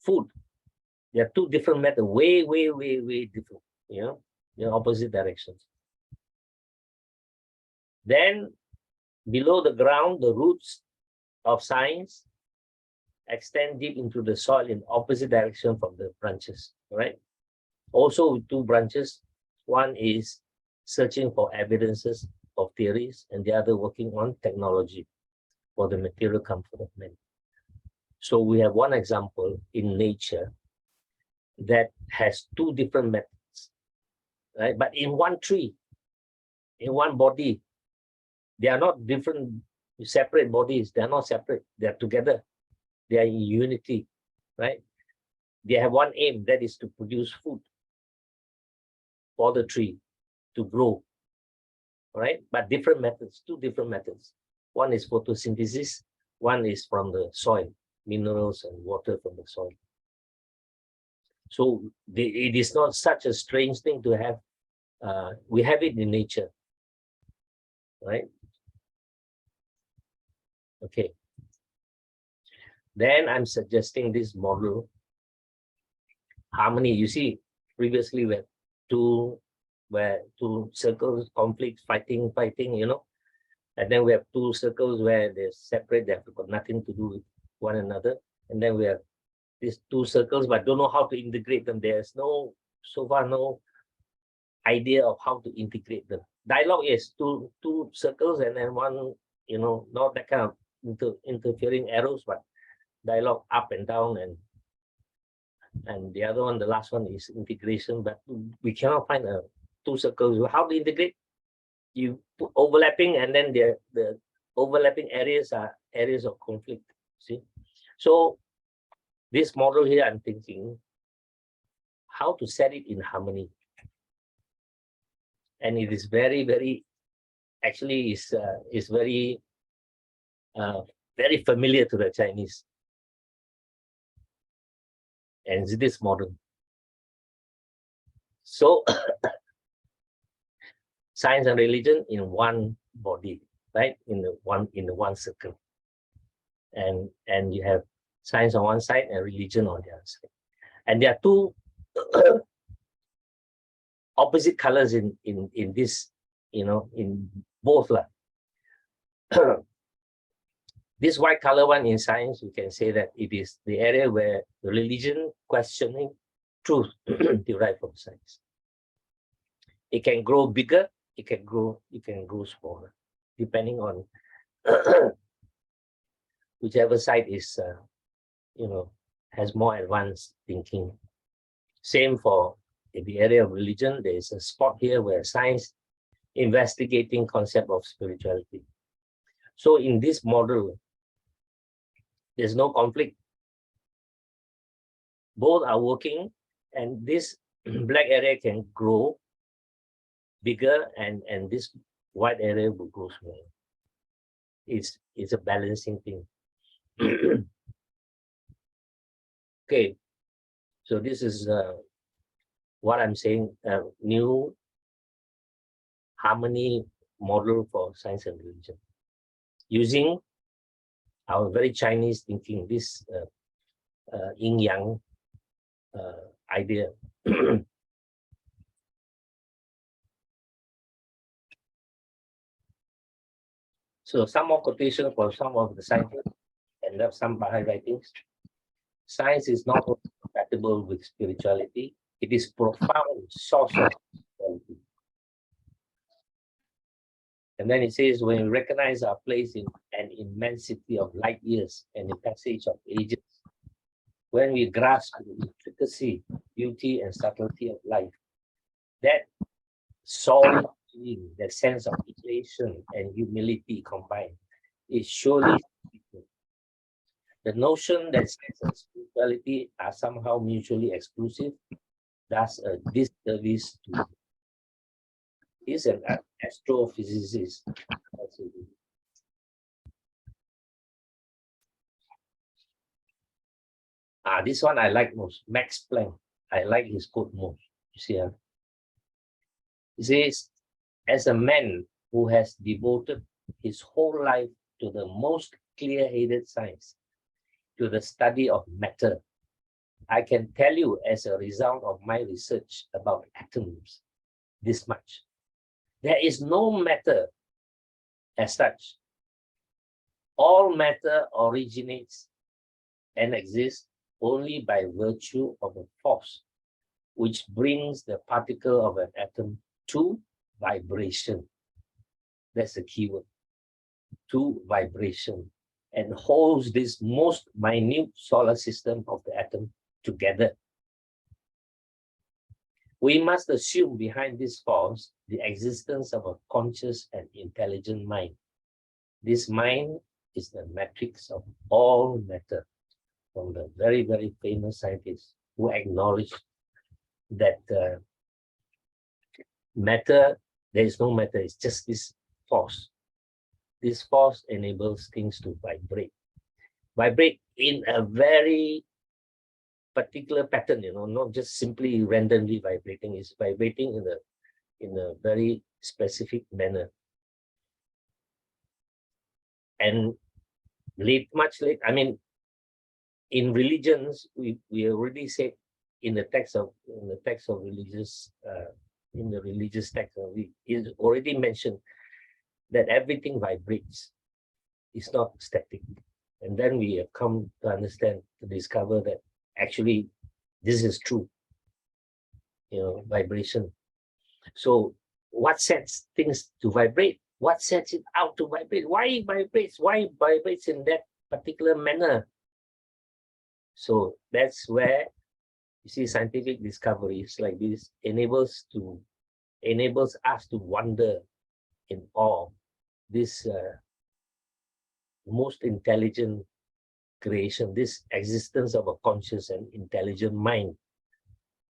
food. There are two different methods, way different, in opposite directions. Then below the ground, the roots of science extend deep into the soil in opposite direction from the branches, right? Also with two branches, one is searching for evidences of theories and the other working on technology for the material comfort of men. So we have one example in nature that has two different methods, right? But in one tree, in one body, they are not different, separate bodies. They are not separate. They are together. They are in unity, right? They have one aim, that is to produce food for the tree to grow, right? But different methods, two different methods. One is photosynthesis, one is from the soil, minerals and water from the soil. So it is not such a strange thing to have. We have it in nature, right? Okay. Then I'm suggesting this model harmony. You see, previously we had two circles, conflict, fighting, you know, and then we have two circles where they're separate, they've got nothing to do with one another, and then we have these two circles, but don't know how to integrate them. There's so far no idea of how to integrate them. Dialogue is two circles and then one, you know, not that kind of interfering arrows, but dialogue up and down, and the other one, the last one, is integration. But we cannot find two circles. How to integrate? You put overlapping, and then the overlapping areas are areas of conflict. See, so this model here, I'm thinking how to set it in harmony, and it is very, very, actually is very very familiar to the Chinese, and it's this model. So science and religion in one body, right? In the one circle, and you have science on one side and religion on the other side, and there are two opposite colors in this, you know, in both lah. This white color one in science, we can say that it is the area where religion questioning truth derived from science. It can grow bigger, it can grow smaller, depending on whichever side is, you know, has more advanced thinking. Same for in the area of religion. There is a spot here where science investigating concept of spirituality. So in this model, there's no conflict. Both are working, and this black area can grow bigger, and this white area will grow smaller. It's a balancing thing. Okay, so this is what I'm saying, new harmony model for science and religion, using our very Chinese thinking, this yin-yang idea. So some more quotation for some of the scientists and some Baha'i writings. Science is not only compatible with spirituality, it is profound source of spirituality. And then it says, when we recognize our place in an immensity of light years and the passage of ages, when we grasp the intricacy, beauty, and subtlety of life, that soaring feeling, that sense of elation and humility combined, is surely spiritual. The notion that science and spirituality are somehow mutually exclusive does a disservice to. He's an astrophysicist. This one I like most, Max Planck. I like his quote most. You see, he says, as a man who has devoted his whole life to the most clear-headed science, to the study of matter, I can tell you as a result of my research about atoms this much. There is no matter as such. All matter originates and exists only by virtue of a force which brings the particle of an atom to vibration. That's the key word, to vibration, and holds this most minute solar system of the atom together. We must assume behind this force the existence of a conscious and intelligent mind. This mind is the matrix of all matter, from the very, very famous scientists who acknowledge that matter, there is no matter, it's just this force. This force enables things to vibrate. Vibrate in a very particular pattern, you know, not just simply randomly vibrating, it's vibrating in a very specific manner. And much late, I mean, in religions, we already said in the text of religious in the religious text, is already mentioned that everything vibrates. It's not static. And then we have come to understand, to discover that actually this is true. Vibration. So what sets things to vibrate? What sets it out to vibrate? Why it vibrates? Why it vibrates in that particular manner? So that's where you see scientific discoveries like this enables us to wonder in awe. This most intelligent creation, this existence of a conscious and intelligent mind,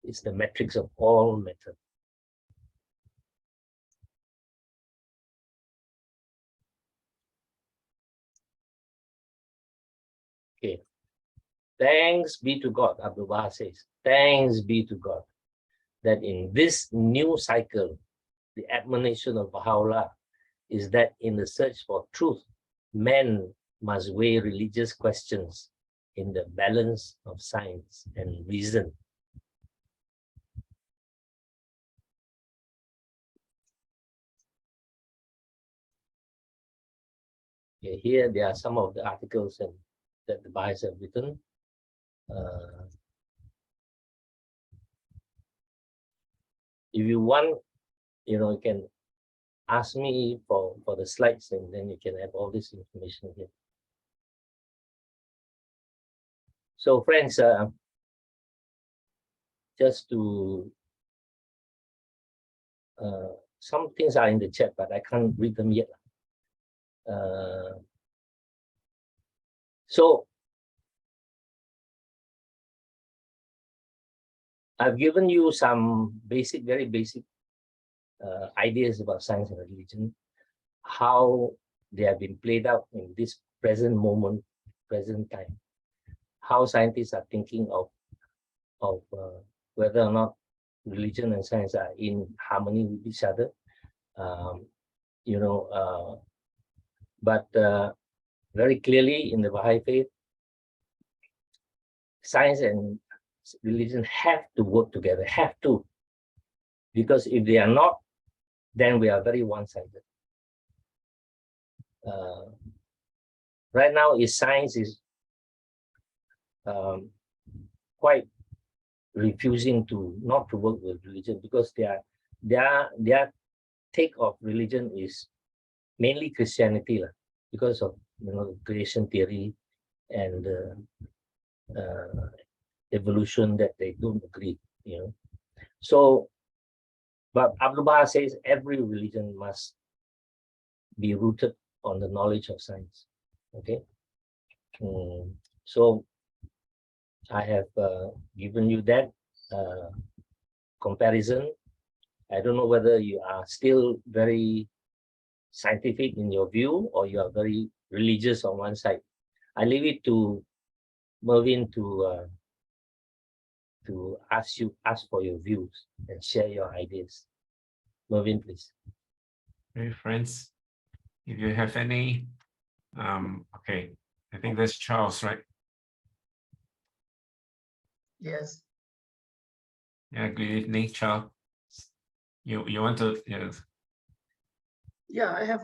is the matrix of all matter. Okay. Thanks be to God, Abdul Baha says. Thanks be to God that in this new cycle, the admonition of Baha'u'llah is that in the search for truth, men must weigh religious questions in the balance of science and reason. Okay, here there are some of the articles that the Baha'is have written. If you want, you can ask me for the slides, and then you can have all this information here. So friends, just to some things are in the chat, but I can't read them yet. So I've given you some very basic ideas about science and religion, how they have been played out in this present moment, present time, how scientists are thinking of whether or not religion and science are in harmony with each other. But very clearly in the Baha'i faith, science and religion have to work together, have to. Because if they are not, then we are very one-sided. Right now, science is quite refusing not to work with religion, because their take of religion is mainly Christianity, because of the creation theory and evolution that they don't agree. So, but Abdul Baha says every religion must be rooted on the knowledge of science. Okay, so I have given you that comparison. I don't know whether you are still very scientific in your view, or you are very religious on one side. I leave it to Mervyn to ask for your views and share your ideas. Mervyn, please. Hey friends, if you have any, okay, I think that's Charles, right? Yes. Yeah, good evening, Charles. You want to, yes. Yeah, I have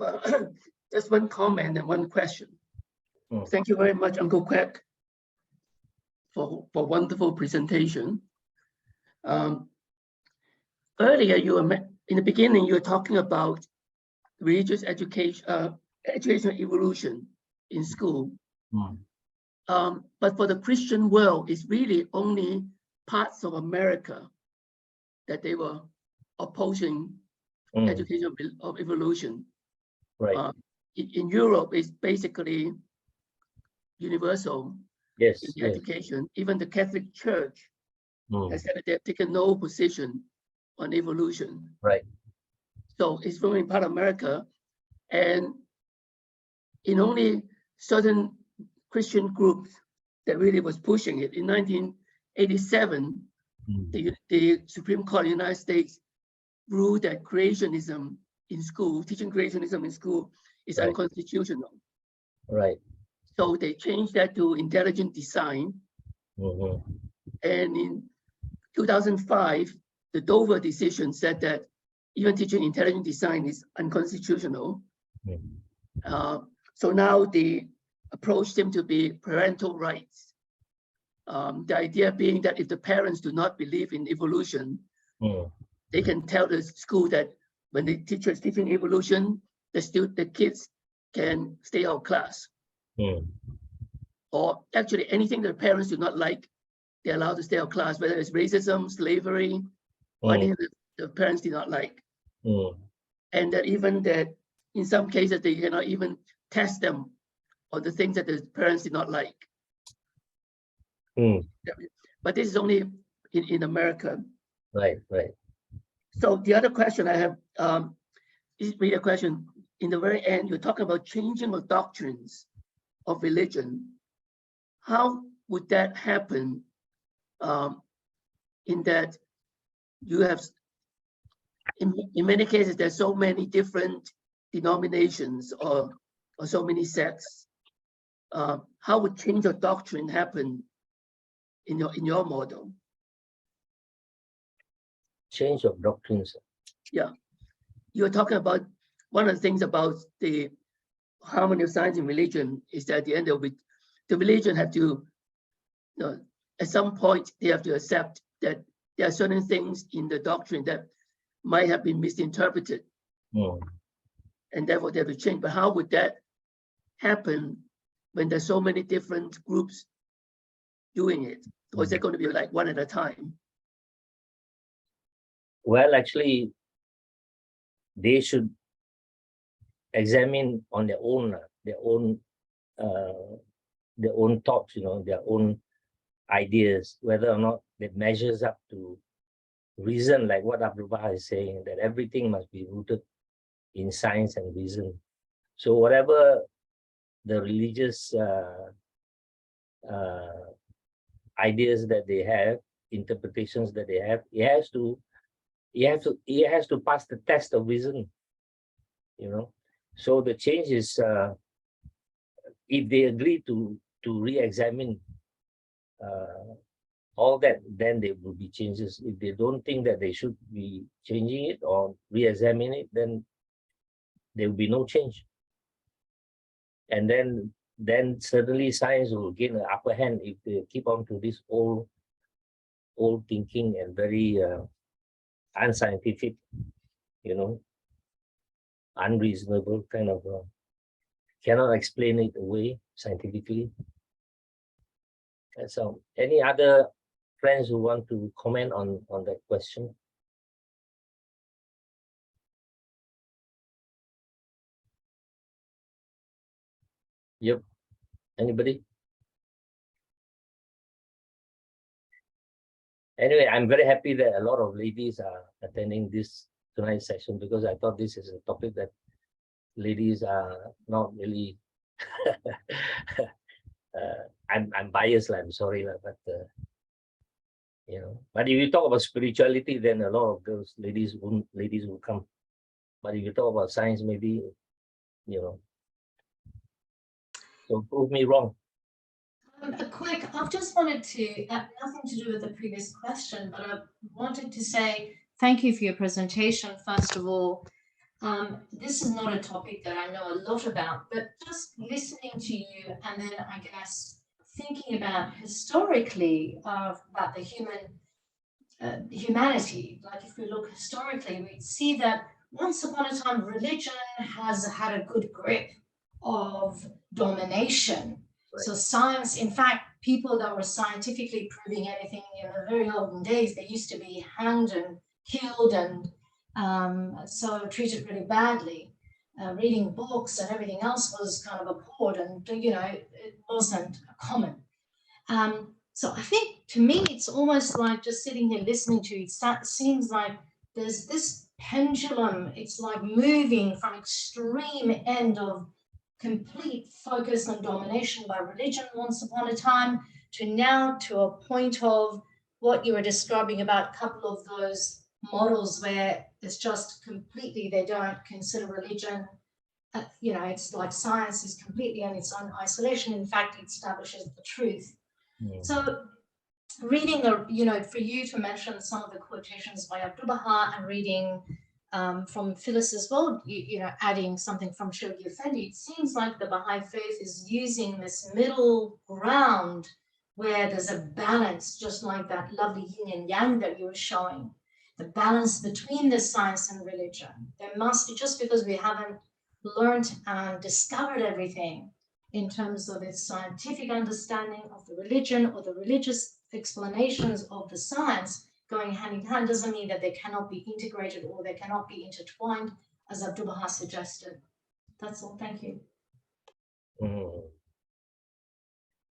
just one comment and one question. Mm. Thank you very much, Uncle Quek, for wonderful presentation. Earlier, in the beginning, you were talking about religious education, educational evolution in school. Mm. But for the Christian world, it's really only parts of America that they were opposing education of evolution. Right. In Europe, it's basically universal Yes. in Yes. education. Even the Catholic Church has said that they've taken no position on evolution. Right. So it's only part of America, and in only certain Christian groups that really was pushing it. In 1987, the Supreme Court of the United States ruled that creationism in school, teaching creationism in school, is Right. unconstitutional. Right. So they changed that to intelligent design. Mm-hmm. And in 2005, the Dover decision said that even teaching intelligent design is unconstitutional. So now the approach seems to be parental rights. The idea being that if the parents do not believe in evolution, they can tell the school that when the teacher is teaching evolution, the kids can stay out of class. Or actually anything that the parents do not like, they're allowed to stay out of class, whether it's racism, slavery, or anything that the parents do not like. And that even that in some cases, they cannot even test them on the things that the parents did not like. But this is only in America. Right. So the other question I have is really a question. In the very end, you're talking about changing of doctrines of religion. How would that happen in that you have, in many cases, there's so many different denominations or so many sects. How would change of doctrine happen in your model? Change of doctrines. Yeah, you're talking about one of the things about the harmony of science and religion is that at the end of it, the religion have to, at some point, they have to accept that there are certain things in the doctrine that might have been misinterpreted. And therefore they have to change. But how would that happen when there's so many different groups doing it? Or is it going to be like one at a time? Well, actually, they should examine on their own thoughts, their own ideas, whether or not it measures up to reason, like what Abdul Baha is saying, that everything must be rooted in science and reason. So whatever the religious ideas that they have, interpretations that they have, it has to pass the test of reason. So the change is, if they agree to re-examine all that, then there will be changes. If they don't think that they should be changing it or re-examine it, then there will be no change. And then certainly science will gain an upper hand if they keep on to this old thinking and very unscientific, unreasonable kind of, cannot explain it away scientifically. And so, any other friends who want to comment on that question? Yep. Anybody? Anyway, I'm very happy that a lot of ladies are attending this tonight's session, because I thought this is a topic that ladies are not really I'm biased, I'm sorry, but but if you talk about spirituality, then a lot of those ladies will come. But if you talk about science, maybe so prove me wrong. Quick, I've just wanted to, nothing to do with the previous question, but I wanted to say thank you for your presentation. First of all, this is not a topic that I know a lot about, but just listening to you and then I guess thinking about historically about the humanity. Like if we look historically, we see that once upon a time religion has had a good grip of domination. Right. So science, in fact, people that were scientifically proving anything in the very olden days, they used to be hanged and killed and so treated really badly. Reading books and everything else was kind of abhorred, and it wasn't common. So I think to me it's almost like just sitting here listening to you, it seems like there's this pendulum. It's like moving from extreme end of complete focus on domination by religion once upon a time to now to a point of what you were describing about a couple of those models where it's just completely, they don't consider religion, it's like science is completely in its own isolation. In fact, it establishes the truth. Yeah. So reading for you to mention some of the quotations by Abdu'l-Baha and reading from Phyllis as well, adding something from Shoghi Effendi, it seems like the Baha'i faith is using this middle ground where there's a balance, just like that lovely yin and yang that you were showing, the balance between the science and religion. There must be, just because we haven't learned and discovered everything in terms of its scientific understanding of the religion or the religious explanations of the science going hand in hand, doesn't mean that they cannot be integrated or they cannot be intertwined, as Abdu'l-Baha suggested. That's all. Thank you.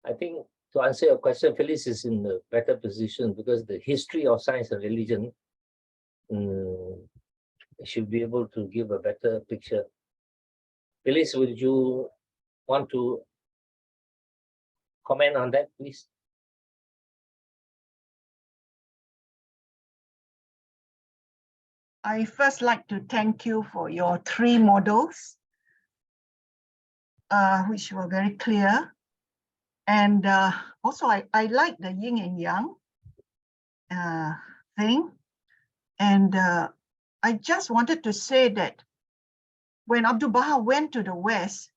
I think to answer your question, Phyllis is in a better position because the history of science and religion should be able to give a better picture. Phyllis, would you want to comment on that, please? I first like to thank you for your 3 models, which were very clear. And also, I like the yin and yang thing. And I just wanted to say that when Abdu'l-Baha went to the West,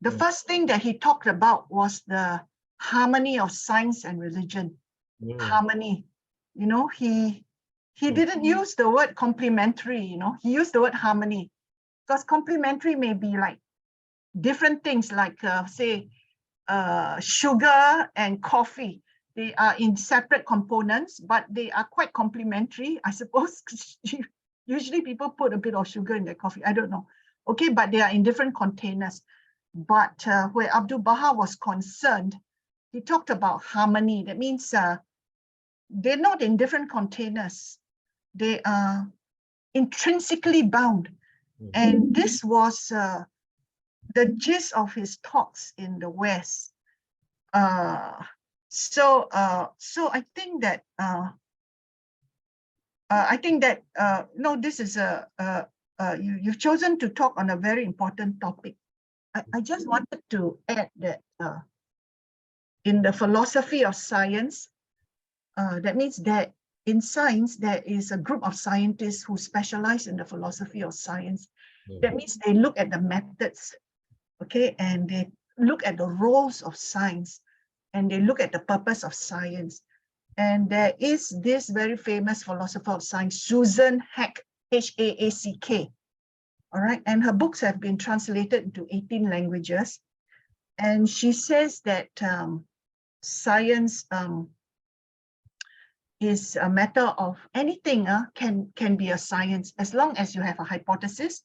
the first thing that he talked about was the harmony of science and religion. Harmony. He didn't use the word complementary, he used the word harmony, because complementary may be like different things, like say sugar and coffee. They are in separate components, but they are quite complementary, I suppose. Usually people put a bit of sugar in their coffee, I don't know. Okay, but they are in different containers. But where Abdu'l-Baha was concerned, he talked about harmony. That means they're not in different containers. They are intrinsically bound. And this was the gist of his talks in the West. So I think that no, this is you've chosen to talk on a very important topic. I just wanted to add that in the philosophy of science, that means that in science, there is a group of scientists who specialize in the philosophy of science. That means they look at the methods, okay, and they look at the roles of science, and they look at the purpose of science. And there is this very famous philosopher of science, Susan Haack, H-A-A-C-K. All right, and her books have been translated into 18 languages. And she says that science is a matter of anything can be a science, as long as you have a hypothesis,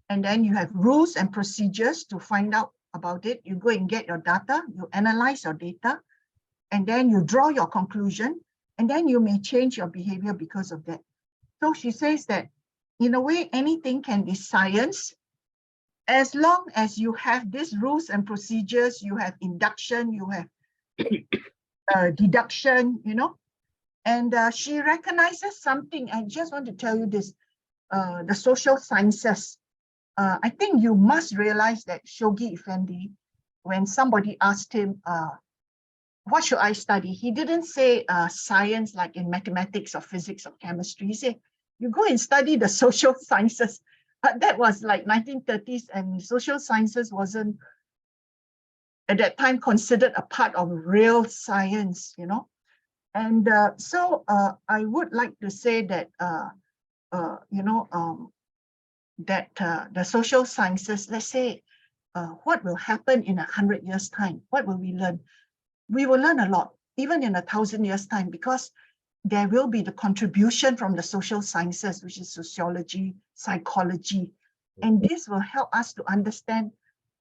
and then you have rules and procedures to find out about it. You go and get your data, you analyze your data, and then you draw your conclusion, and then you may change your behavior because of that. So she says that in a way, anything can be science, as long as you have these rules and procedures, you have induction, you have deduction, And she recognizes something. I just want to tell you this, the social sciences. I think you must realize that Shoghi Effendi, when somebody asked him, what should I study? He didn't say science like in mathematics or physics or chemistry. He said, you go and study the social sciences. But that was like 1930s, and social sciences wasn't at that time considered a part of real science, And so I would like to say that, the social sciences, let's say, what will happen in 100 years' time? What will we learn? We will learn a lot, even in 1,000 years' time, because there will be the contribution from the social sciences, which is sociology, psychology, and this will help us to understand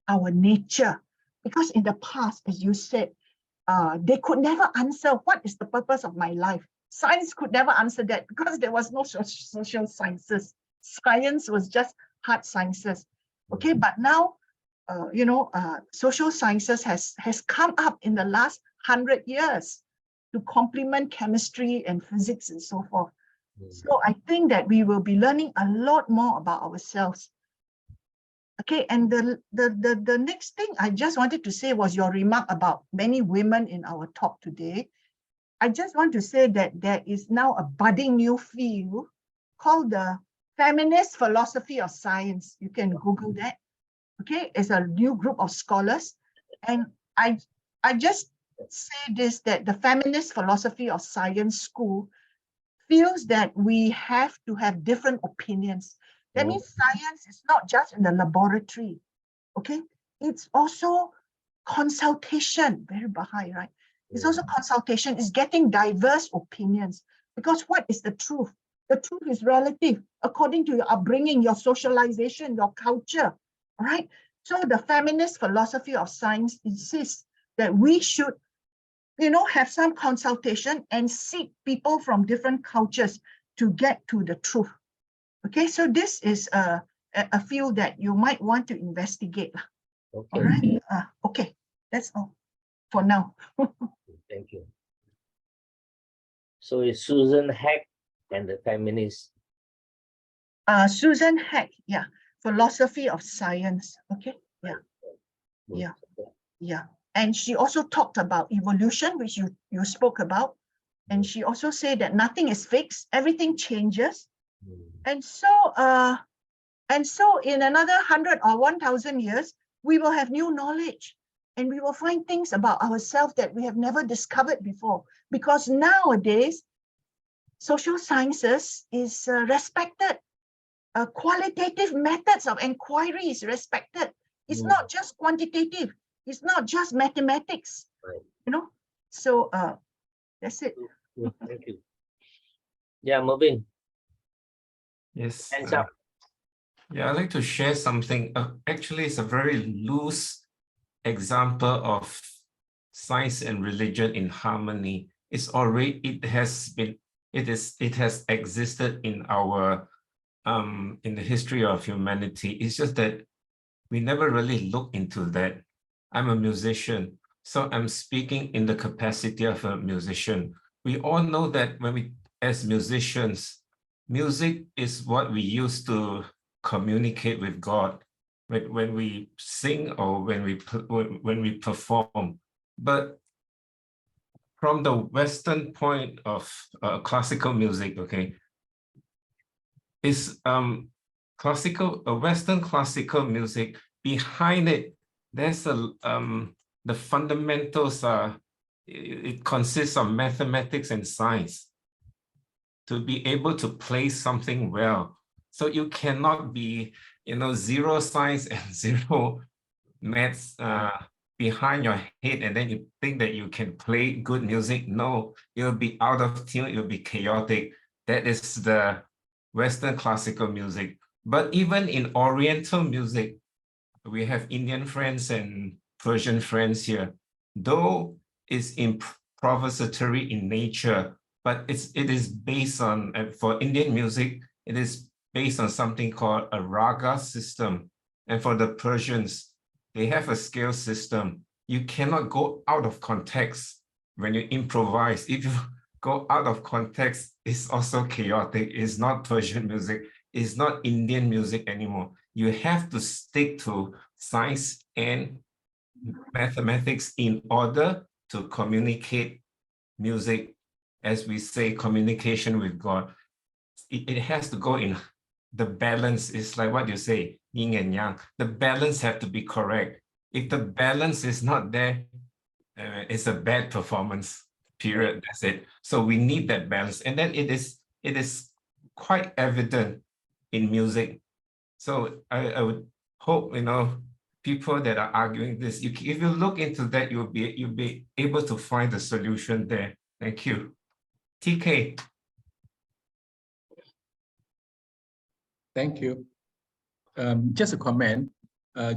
our nature. Because in the past, as you said, they could never answer what is the purpose of my life. Science could never answer that because there was no social sciences. Science was just hard sciences. Okay, but now, social sciences has come up in the last 100 years to complement chemistry and physics and so forth. So I think that we will be learning a lot more about ourselves. Okay, and the next thing I just wanted to say was your remark about many women in our talk today. I just want to say that there is now a budding new field called the feminist philosophy of science. You can Google that. Okay, it's a new group of scholars. And I just say this, that the feminist philosophy of science school feels that we have to have different opinions. That means science is not just in the laboratory, okay? It's also consultation, very Baha'i, right? It's also consultation, it's getting diverse opinions. Because what is the truth? The truth is relative, according to your upbringing, your socialization, your culture, all right? So the feminist philosophy of science insists that we should, you know, have some consultation and seek people from different cultures to get to the truth. Okay, so this is a field that you might want to investigate. Okay. All right. Okay, that's all for now. Thank you. So it's Susan Heck and the feminist. Susan Heck, yeah, philosophy of science. Okay, yeah. Yeah. And she also talked about evolution, which you spoke about. And she also said that nothing is fixed, everything changes. And so in another 100 or 1,000 years, we will have new knowledge and we will find things about ourselves that we have never discovered before. Because nowadays, social sciences is respected. Qualitative methods of inquiry is respected. It's not just quantitative. It's not just mathematics, Right. you know. So that's it. Thank you. Yeah, Mervin. Yes. Hands up. Yeah, I'd like to share something. Actually, it's a very loose example of science and religion in harmony. It has existed in our in the history of humanity. It's just that we never really look into that. I'm a musician, so I'm speaking in the capacity of a musician. We all know that as musicians, music is what we use to communicate with God when we sing or when we perform. But from the Western point of classical music, okay, is Western classical music. Behind it, there's the fundamentals are, it consists of mathematics and science to be able to play something well. So you cannot be, zero science and zero maths behind your head, and then you think that you can play good music. No, it'll be out of tune, it'll be chaotic. That is the Western classical music. But even in Oriental music, we have Indian friends and Persian friends here. Though it's improvisatory in nature, but it is based on, for Indian music, it is based on something called a raga system. And for the Persians, they have a scale system. You cannot go out of context when you improvise. If you go out of context, it's also chaotic. It's not Persian music. It's not Indian music anymore. You have to stick to science and mathematics in order to communicate music, as we say, communication with God. It has to go in the balance. Is like what you say, yin and yang. The balance have to be correct. If the balance is not there, it's a bad performance, period. That's it. So we need that balance. And then it is quite evident in music. So I would hope, people that are arguing this, if you look into that, you'll be able to find the solution there. Thank you. TK. Thank you. Just a comment,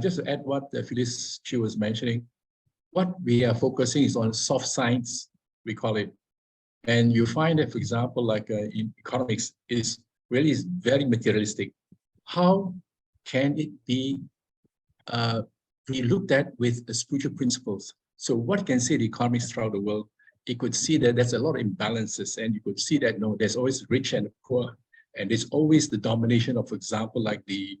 just to add what Phyllis Chiu was mentioning. What we are focusing is on soft science, we call it. And you find that, for example, like in economics, is very materialistic. How can it be looked at with the spiritual principles? So what can say the economics throughout the world, you could see that there's a lot of imbalances, and you could see that there's always rich and poor, and there's always the domination of, for example, like the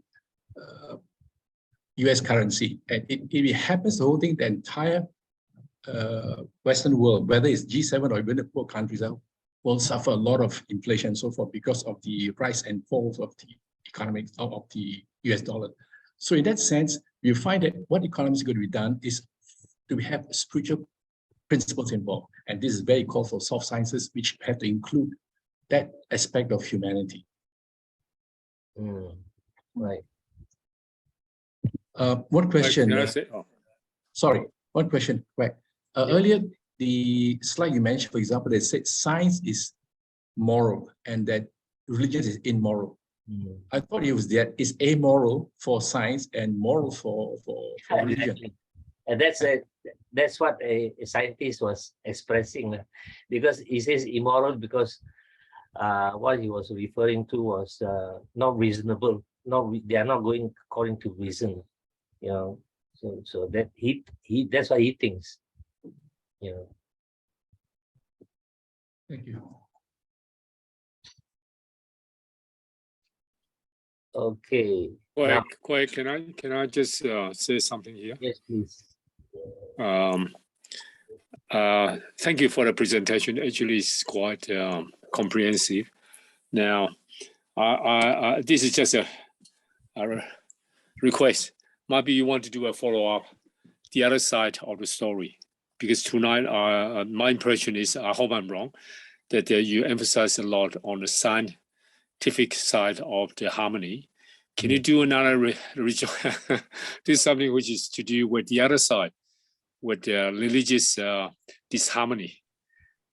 US currency. And it happens, the whole thing, the entire Western world, whether it's G7 or even the poor countries, will suffer a lot of inflation and so forth because of the rise and falls of the economics of the US dollar. So in that sense, you find that what economics is going to be done is to have spiritual principles involved. And this is very called for soft sciences, which have to include that aspect of humanity. Right. One question. Can I say? Oh, Sorry, one question. Right. Earlier, the slide you mentioned, for example, they said science is moral and that religion is immoral. I thought it was that it's amoral for science and moral for religion. Exactly. And that's what a scientist was expressing, because he says immoral because what he was referring to was not reasonable. They are not going according to reason, you know. So that he that's what he thinks, you know. Thank you. Okay. Quay, can I just say something here? Yes, please. Thank you for the presentation. Actually, it's quite comprehensive. Now, this is just a request. Maybe you want to do a follow-up, the other side of the story, because tonight, my impression is, I hope I'm wrong, that you emphasize a lot on the scientific side of the harmony. Can you do another do something which is to do with the other side, with the religious disharmony,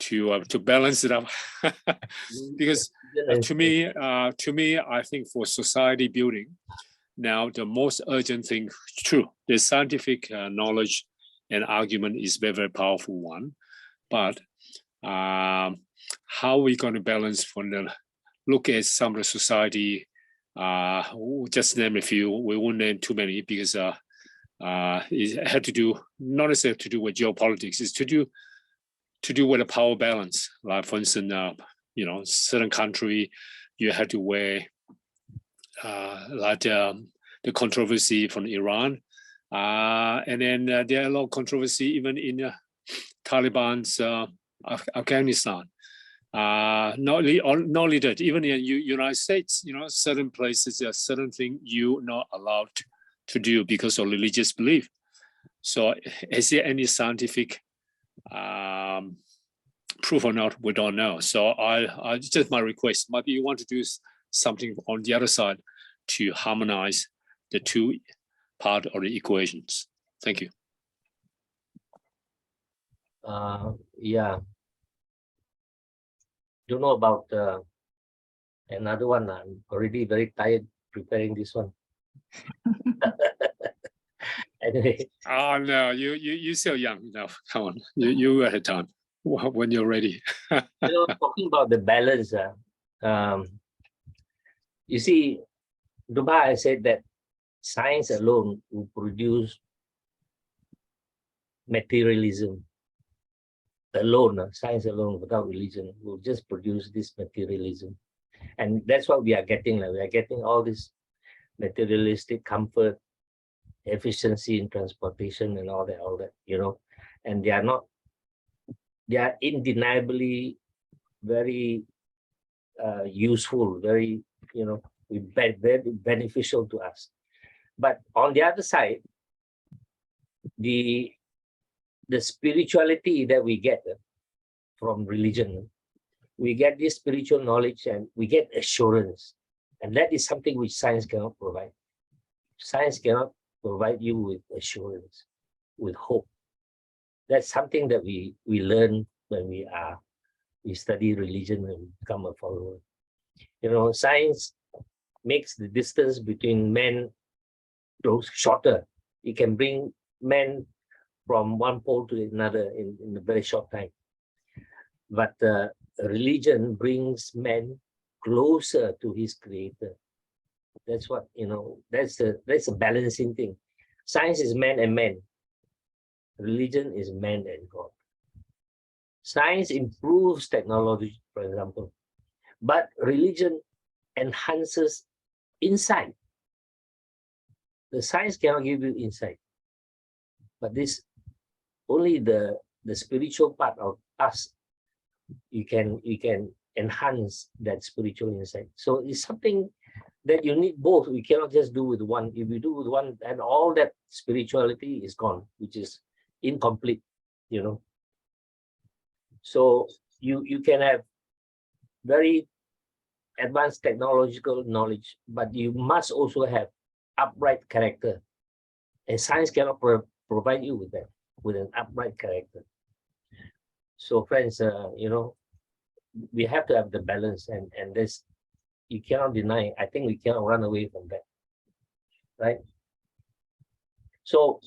to balance it up? Because to me, I think for society building, now the most urgent thing, true, the scientific knowledge and argument is very, very powerful one, but how are we going to balance from the look at some of the society? Just name a few. We won't name too many because it had to do, not necessarily to do with geopolitics. It's to do with a power balance. Like for instance, certain country you had to wear like the controversy from Iran, and then there are a lot of controversy even in Taliban's Afghanistan. Not only that, even in United States, certain places, there are certain things you're not allowed to do because of religious belief. So is there any scientific proof or not? We don't know. So I just my request, maybe you want to do something on the other side to harmonize the two part of the equations. Thank you. Yeah. Don't know about another one. I'm already very tired preparing this one. Anyway. Oh no, you're so young enough. Come on, you at a time when you're ready. Talking about the balance. You see, Dubai said that science alone will produce materialism. Science alone, without religion, will just produce this materialism. And that's what we are getting. We are getting all this materialistic comfort, efficiency in transportation and all that, and they are undeniably very useful, very, very beneficial to us. But on the other side, the spirituality that we get from religion, we get this spiritual knowledge and we get assurance. And that is something which science cannot provide. Science cannot provide you with assurance, with hope. That's something that we learn when we study religion and become a follower. Science makes the distance between men shorter. It can bring men from one pole to another in a very short time. But religion brings men closer to his creator. That's what, that's a balancing thing. Science is man and man. Religion is man and God. Science improves technology, for example, but religion enhances insight. The science cannot give you insight, but this only the spiritual part of us, you can enhance that spiritual insight. So it's something that you need both. We cannot just do with one. If you do with one, and all that spirituality is gone, which is incomplete, you know. So you can have very advanced technological knowledge, but you must also have upright character. And science cannot provide you with that, with an upright character. So friends, you know, we have to have the balance, and this, you cannot deny. I think we cannot run away from that, right? So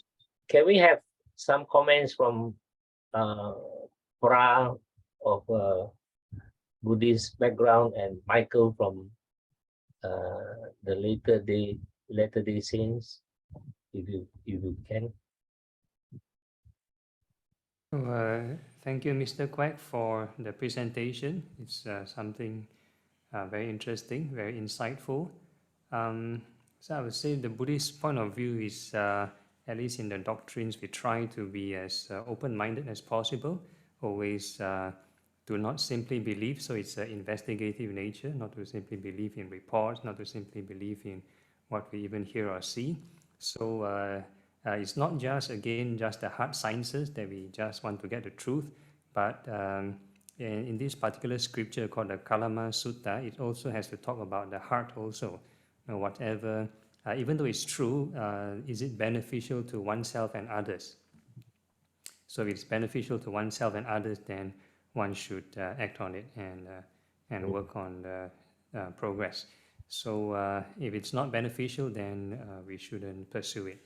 can we have some comments from Pra of Buddhist background, and Michael from the Latter Day Saints, if you can. Thank you, Mr. Quack, for the presentation. It's something very interesting, very insightful. So I would say the Buddhist point of view is, at least in the doctrines, we try to be as open-minded as possible, always do not simply believe. So it's an investigative nature, not to simply believe in reports, not to simply believe in what we even hear or see. So it's not just, again, just the hard sciences that we just want to get the truth, but in this particular scripture called the Kalama Sutta, it also has to talk about the heart also. You know, whatever, even though it's true, is it beneficial to oneself and others? So if it's beneficial to oneself and others, then one should act on it and work on the progress. So if it's not beneficial, then we shouldn't pursue it.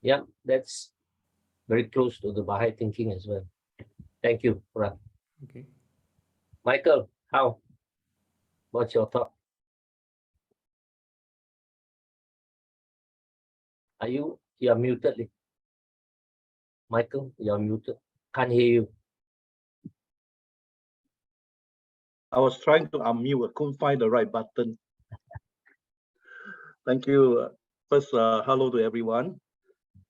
Yeah, that's very close to the Baha'i thinking as well. Thank you, Pra. Okay. Michael, how? What's your thought? You are muted. Michael, you're muted. Can't hear you. I was trying to unmute, I couldn't find the right button. Thank you. First, hello to everyone,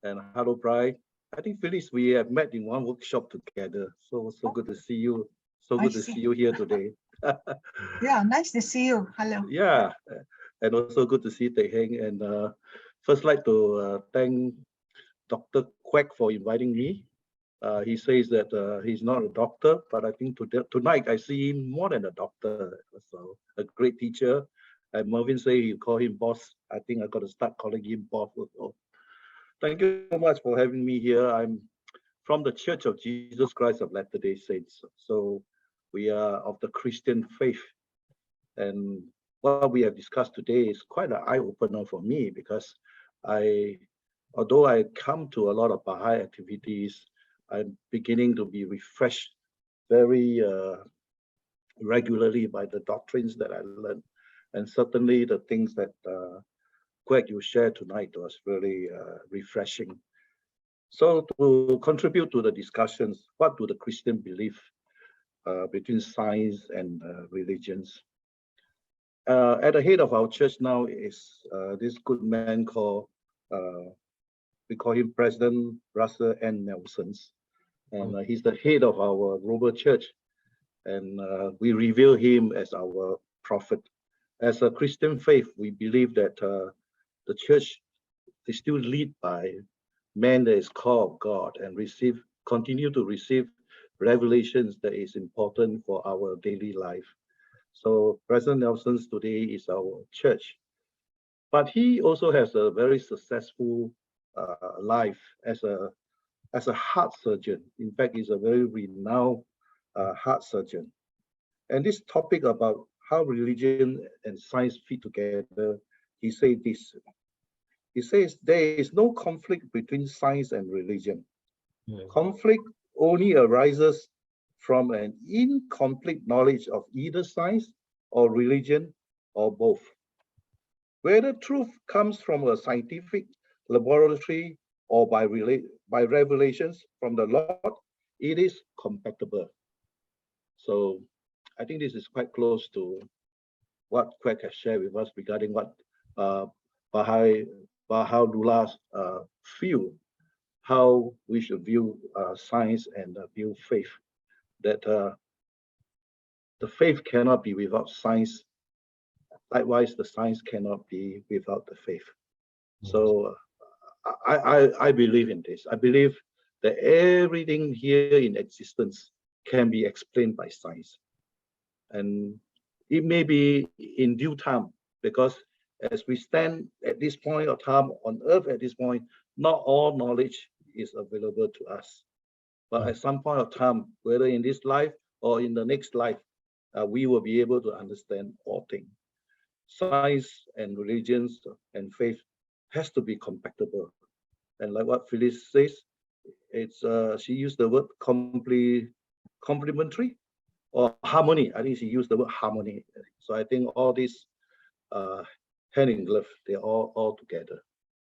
and hello, Brian. I think, Phyllis, we have met in one workshop together. So good to see you. So good to see you here today. Yeah, nice to see you. Hello. Yeah, and also good to see Teh Heng. And first, like to thank Dr. Quack for inviting me. He says that he's not a doctor, but I think tonight I see him more than a doctor. So a great teacher. And Mervyn say you call him boss. I think I got to start calling him boss also. Thank you so much for having me here. I'm from the Church of Jesus Christ of Latter-day Saints. So we are of the Christian faith. And what we have discussed today is quite an eye-opener for me, because although I come to a lot of Baha'i activities, I'm beginning to be refreshed very regularly by the doctrines that I learned. And certainly the things that Quack you shared tonight was really refreshing. So to contribute to the discussions, what do the Christian believe between science and religions? At the head of our church now is this good man called, we call him President Russell N. Nelson. And he's the head of our global church. And we revere him as our prophet. As a Christian faith, we believe that the church is still led by man that is called God and continue to receive revelations that is important for our daily life. So President Nelson today is our church. But he also has a very successful life as a heart surgeon. In fact, he's a very renowned heart surgeon. And this topic about how religion and science fit together, he said this. He says there is no conflict between science and religion. Conflict only arises from an incomplete knowledge of either science or religion or both. Whether truth comes from a scientific laboratory or by revelations from the Lord, it is compatible. So I think this is quite close to what Quack has shared with us regarding what Baha'i Baha'u'llah feel how we should view science and view faith. That the faith cannot be without science. Likewise, the science cannot be without the faith. So I believe in this. I believe that everything here in existence can be explained by science. And it may be in due time, because as we stand at this point of time on earth at this point, not all knowledge is available to us. But at some point of time, whether in this life or in the next life, we will be able to understand all things. Science and religions and faith has to be compatible. And like what Phyllis says, it's she used the word complementary or harmony. I think she used the word harmony. So I think all these hand in glove, they're all together.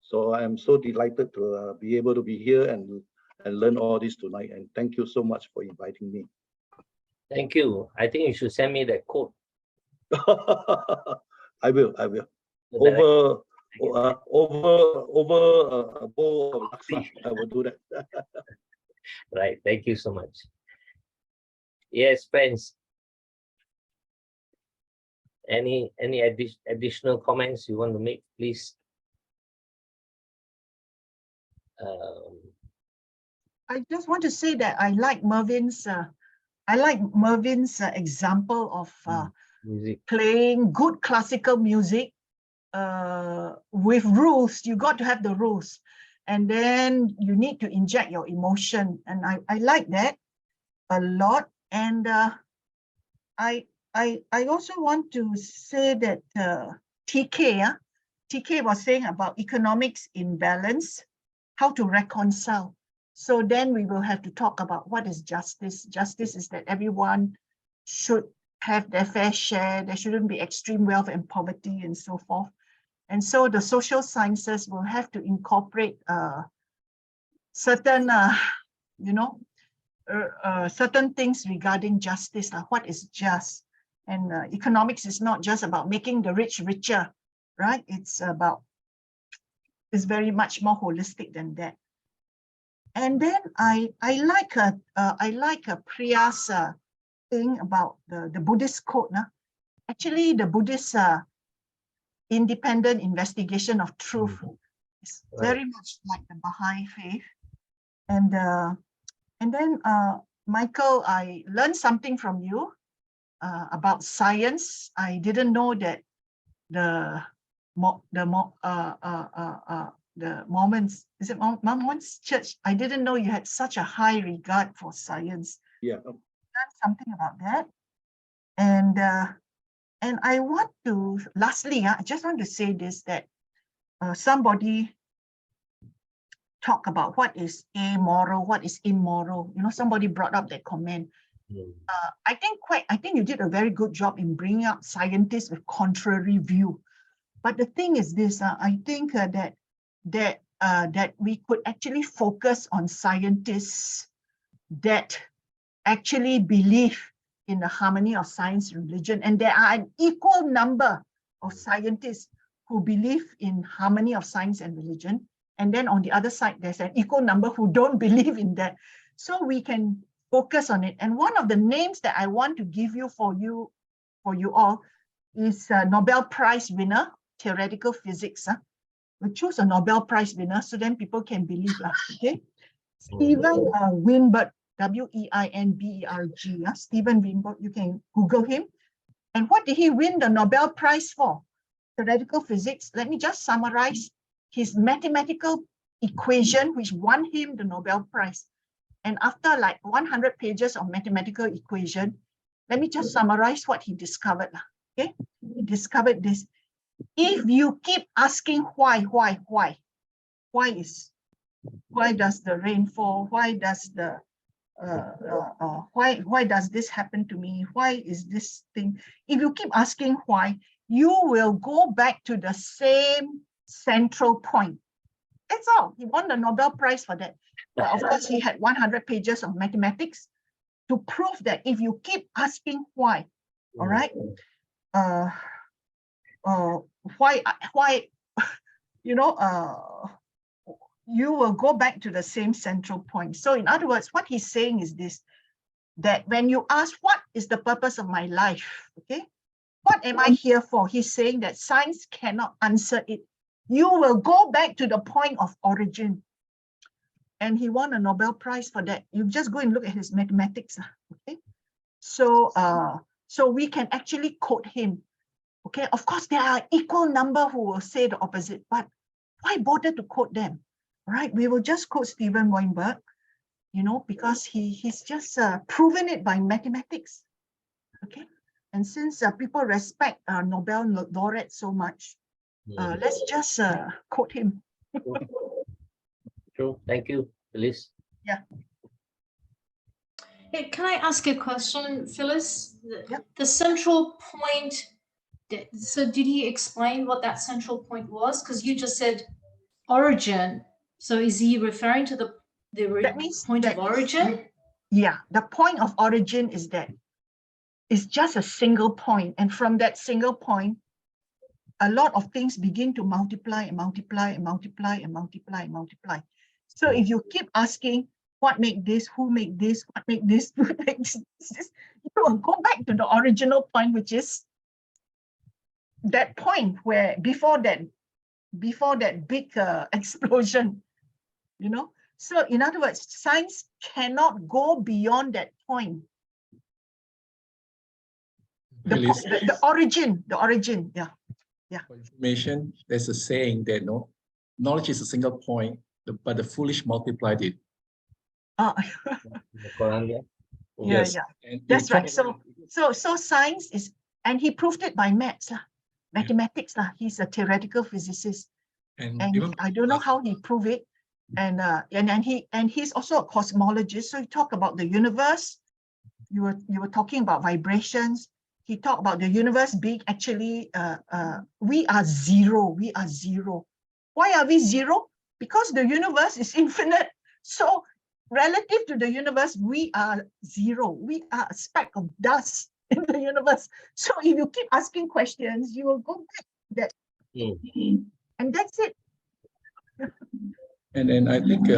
So I am so delighted to be able to be here and learn all this tonight. And thank you so much for inviting me. Thank you. I think you should send me that quote. I will. Over a bowl of laksa, I will do that. Right. Thank you so much. Yes, friends. Any additional comments you want to make, please? I just want to say that I like Mervin's example of Music. playing good classical music with rules. You got to have the rules, and then you need to inject your emotion. And I like that a lot. And I also want to say that TK was saying about economics imbalance, how to reconcile. So then we will have to talk about what is justice. Justice is that everyone should have their fair share. There shouldn't be extreme wealth and poverty and so forth. And so the social sciences will have to incorporate certain, certain things regarding justice, like what is just. And economics is not just about making the rich richer, right? It's very much more holistic than that. And then I like Priya's thing about the Buddhist code. Actually, the Buddhist independent investigation of truth is very much like the Baha'i faith. And then Michael, I learned something from you about science. I didn't know that the Mormons, is it Mormons Church? I didn't know you had such a high regard for science. Yeah. Learned something about that. And I want to, lastly, I just want to say this, that somebody talk about what is amoral, what is immoral. Somebody brought up that comment. I think you did a very good job in bringing up scientists with contrary view. But the thing is this, I think that we could actually focus on scientists that actually believe in the harmony of science and religion. And there are an equal number of scientists who believe in harmony of science and religion. And then on the other side, there's an equal number who don't believe in that. So we can focus on it. And one of the names that I want to give you for you all is Nobel Prize winner, theoretical physics. We choose a Nobel Prize winner so then people can believe. Okay, Steven Weinberg, W-E-I-N-B-E-R-G. Steven Weinberg, you can Google him. And what did he win the Nobel Prize for? Theoretical physics. Let me just summarize his mathematical equation, which won him the Nobel Prize. And after like 100 pages of mathematical equation, let me just summarize what he discovered. Okay, he discovered this. If you keep asking why does the rain fall? Why does the why does this happen to me? Why is this thing? If you keep asking why, you will go back to the same central point. That's all. He won the Nobel Prize for that. But of course, he had 100 pages of mathematics to prove that if you keep asking why, all right, why you know, you will go back to the same central point. So in other words, what he's saying is this, that when you ask, what is the purpose of my life? Okay, what am I here for? He's saying that science cannot answer it. You will go back to the point of origin. And he won a Nobel Prize for that. You just go and look at his mathematics. Okay, so so we can actually quote him. Okay, of course, there are equal number who will say the opposite, but why bother to quote them, right? We will just quote Steven Weinberg, you know, because he's just proven it by mathematics. Okay, and since people respect Nobel laureate so much, let's just quote him. True. Thank you, Phyllis. Yeah. Hey, can I ask a question, Phyllis? Yep. The central point, so did he explain what that central point was? Because you just said origin. So is he referring to the That means point that of origin? Yeah, the point of origin is that it's just a single point, and from that single point, a lot of things begin to multiply and multiply and multiply and multiply and multiply. So if you keep asking, what make this, who make this, what make this, who makes this, you will go back to the original point, which is that point where before that big explosion, you know. So in other words, science cannot go beyond that point. Phyllis, The origin, yeah. for information, there's a saying that no, knowledge is a single point, but the foolish multiplied it. Ah, The Quran, yeah. yeah, Yes. yeah. And That's you right. talk- So science is, and he proved it by maths, mathematics. He's a theoretical physicist. and And even I don't know how he proved it. And he's also a cosmologist. So he talked about the universe. You were talking about vibrations. He talked about the universe being actually we are zero. We are zero. Why are we zero? Because the universe is infinite. So relative to the universe, we are zero. We are a speck of dust in the universe. So if you keep asking questions, you will go back to that. And that's it. And I think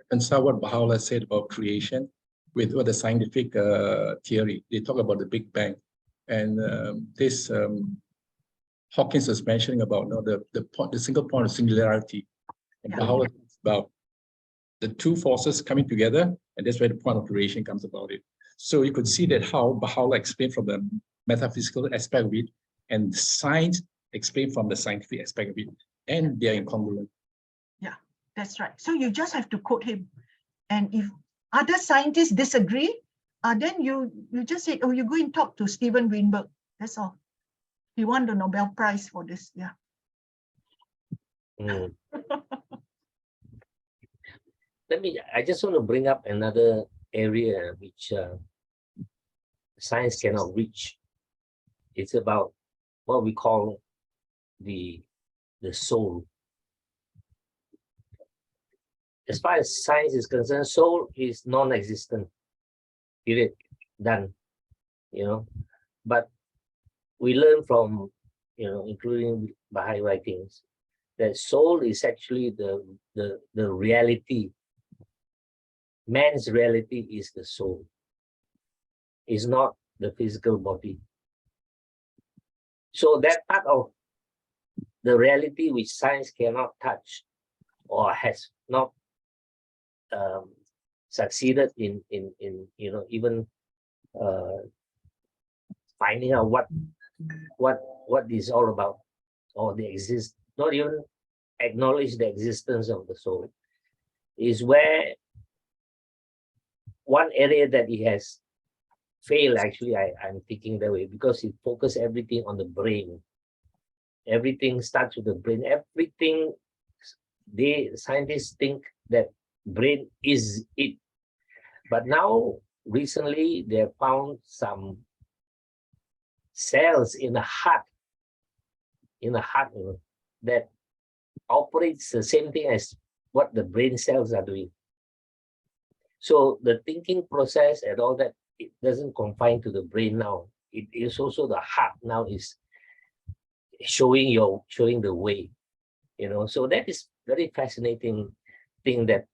reconcile what Baha'u'llah said about creation with what the scientific theory. They talk about the Big Bang, and this Hawkins was mentioning about the single point of singularity, and Baha'u'llah talks about the two forces coming together, and that's where the point of creation comes about it. So you could see that how Baha'u'llah explained from the metaphysical aspect of it, and science explained from the scientific aspect of it, and they are incongruent. That's right. So you just have to quote him. And if other scientists disagree, then you just say, oh, you go and talk to Steven Weinberg. That's all. He won the Nobel Prize for this. Yeah. I just want to bring up another area which science cannot reach. It's about what we call the soul. As far as science is concerned, soul is non-existent. Period. Done. You know, but we learn from, including Baha'i writings, that soul is actually the reality. Man's reality is the soul. It's not the physical body. So that part of the reality which science cannot touch or has not succeeded in even finding out what is all about, or not even acknowledge the existence of the soul, is where one area that he has failed. Actually, I'm thinking that way, because he focused everything on the brain. Everything starts with the brain. Everything, scientists think that brain is it. But now, recently, they have found some cells in the heart, that operates the same thing as what the brain cells are doing. So the thinking process and all that, it doesn't confine to the brain now. It is also the heart now is showing the way. So that is very fascinating thing that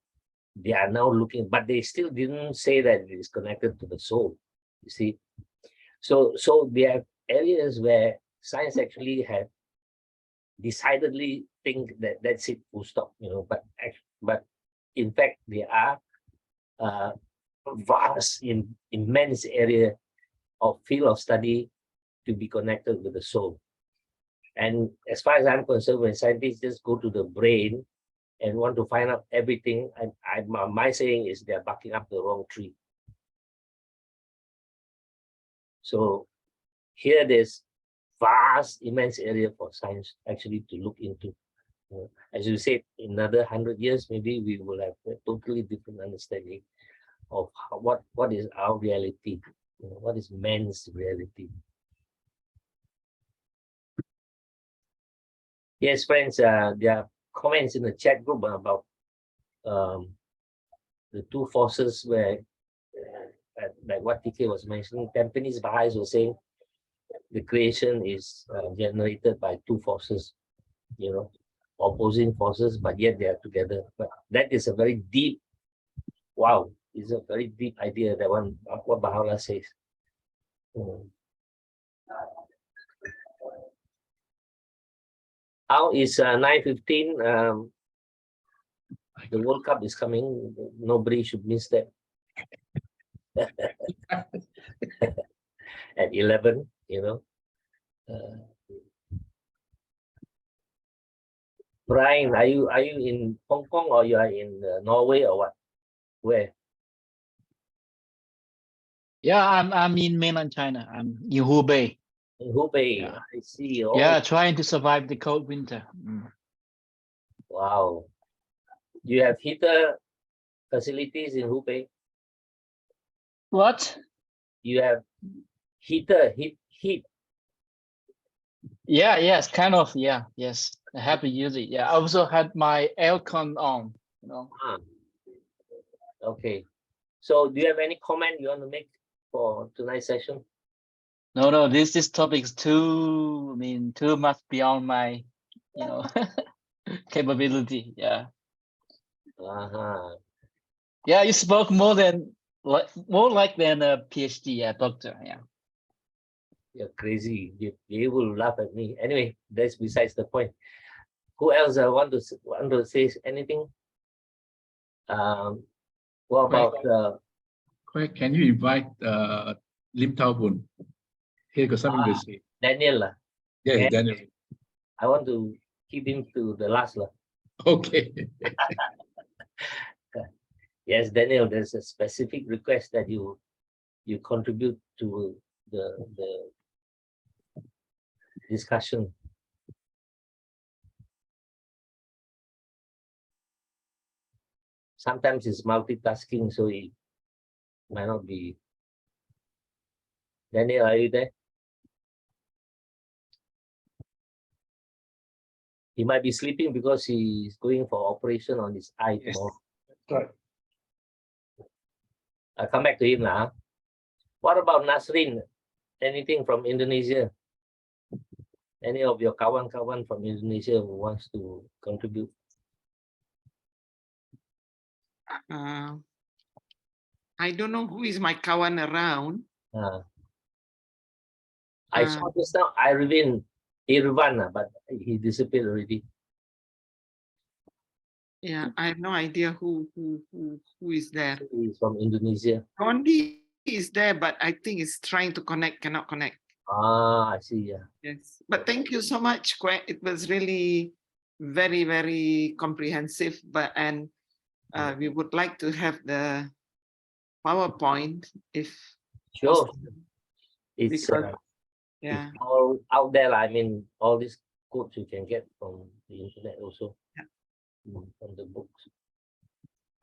they are now looking, but they still didn't say that it is connected to the soul, you see. So there are areas where science actually had decidedly think that that's it, full stop, but in fact there are vast, immense area of field of study to be connected with the soul. And as far as I'm concerned, when scientists just go to the brain and want to find out everything, my saying is they're barking up the wrong tree. So here there's vast, immense area for science actually to look into. As you said, in another 100 years, maybe we will have a totally different understanding of what is our reality, what is man's reality. Yes, friends, there are comments in the chat group about the two forces where, like what TK was mentioning, Tampines Baha'is was saying the creation is generated by two forces, opposing forces, but yet they are together. But that is a very deep, wow, it's a very deep idea, that one, what Baha'u'llah says. How is 9:15? The World Cup is coming. Nobody should miss that. At 11, Brian, are you in Hong Kong or you are in Norway or what? Where? Yeah, I'm in mainland China. I'm in Hubei. In Hubei. Yeah. I see. Oh, Yeah, trying to survive the cold winter. wow. You have heater facilities in Hubei? What? You have heater, heat. Yeah, yes, kind of. Yeah, yes. I have to use it. Yeah, I also had my aircon on. Ah. Okay. So do you have any comment you want to make for tonight's session? No, this topic is too much beyond my, capability. Yeah. Yeah, you spoke more like than a PhD, yeah, doctor. Yeah. You're crazy. You will laugh at me. Anyway, that's besides the point. Who else want to say anything? What about Can you invite Lim Tao Boon? He got something to say. Daniel? Yeah, Daniel. I want to keep him to the last. Okay. Yes, Daniel, there's a specific request that you contribute to the discussion. Sometimes it's multitasking, so it might not be. Daniel, are you there? He might be sleeping because he's going for operation on his eye tomorrow. Right. I'll come back to him now. What about Nasrin? Anything from Indonesia? Any of your kawan-kawan from Indonesia who wants to contribute? I don't know who is my kawan around. I saw just now Irvan, but he disappeared already. Yeah, I have no idea who is there. He's from Indonesia. Rondi is there, but I think it's trying to connect, cannot connect. I see. Yeah. Yes, but thank you so much, Kwek. It was really very, very comprehensive. And we would like to have the PowerPoint if sure. Possible. It's Because, yeah, it's all out there. I mean, all these quotes you can get from the internet also. Yeah. From the books.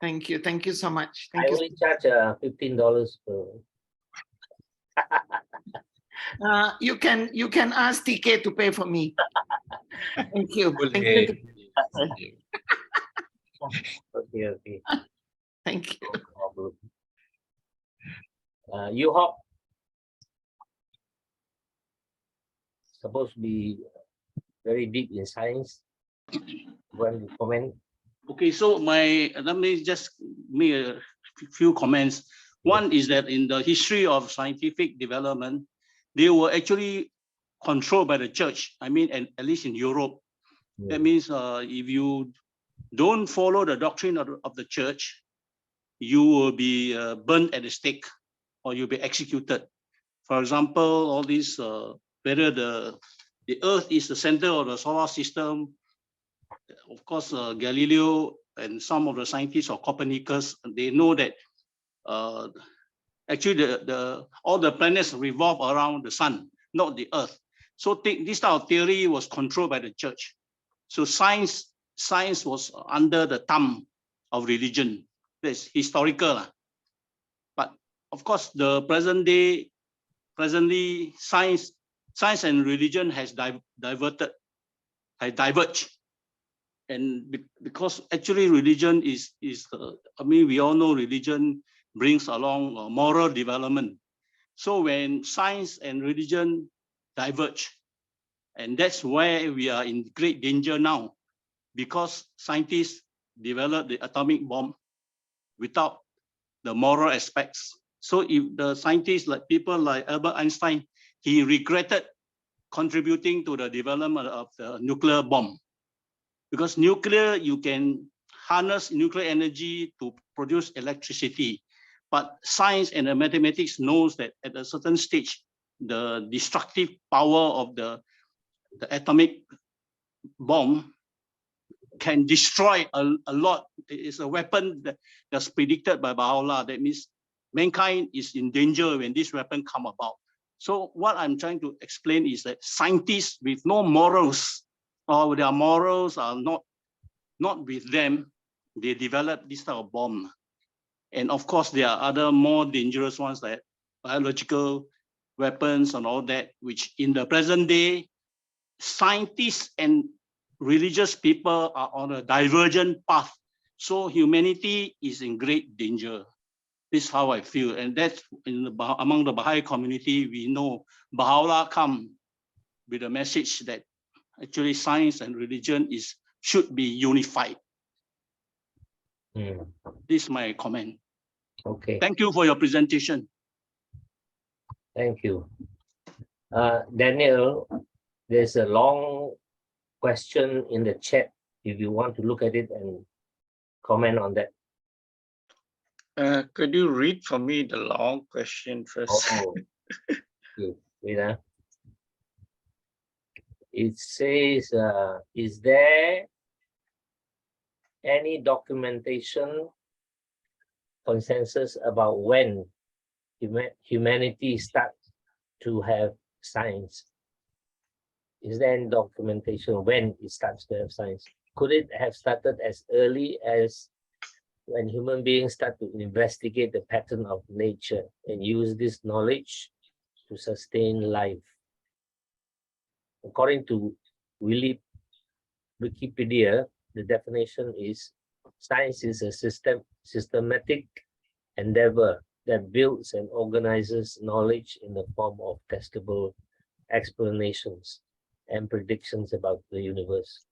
Thank you so much. I only charge $15 per. You can ask TK to pay for me. Thank you. Okay. Thank you. No problem. U-Hop supposed to be very deep in science. want to comment? Okay, so let me just make a few comments. One is that in the history of scientific development, they were actually controlled by the church. I mean, and at least in Europe, that means if you don't follow the doctrine of the church, you will be burned at the stake or you'll be executed. For example, all these, whether the Earth is the center of the solar system. Of course, Galileo and some of the scientists of Copernicus, they know that actually all the planets revolve around the sun, not the Earth. So this type of theory was controlled by the church. So science was under the thumb of religion. That's historical. But of course, the presently science and religion has diverged. And because actually religion is I mean, we all know religion brings along moral development. So when science and religion diverge, and that's where we are in great danger now, because scientists developed the atomic bomb without the moral aspects. So if the scientists, like people like Albert Einstein, he regretted contributing to the development of the nuclear bomb. Because nuclear, you can harness nuclear energy to produce electricity. But science and mathematics knows that at a certain stage, the destructive power of the atomic bomb can destroy a lot. It's a weapon that's predicted by Baha'u'llah. That means mankind is in danger when this weapon come about. So what I'm trying to explain is that scientists with no morals, or their morals are not with them, they develop this type of bomb. And of course, there are other more dangerous ones like biological weapons and all that, which in the present day, scientists and religious people are on a divergent path. So humanity is in great danger. This is how I feel. And that's among the Baha'i community, we know Baha'u'llah come with a message that actually science and religion should be unified. This is my comment. Okay. Thank you for your presentation. Thank you. Daniel, there's a long question in the chat if you want to look at it and comment on that. Could you read for me the long question first? Oh, wait. It says, is there any documentation consensus about when humanity starts to have science? Is there any documentation when it starts to have science? Could it have started as early as when human beings start to investigate the pattern of nature and use this knowledge to sustain life? According to Wikipedia, the definition is science is a systematic endeavor that builds and organizes knowledge in the form of testable explanations and predictions about the universe.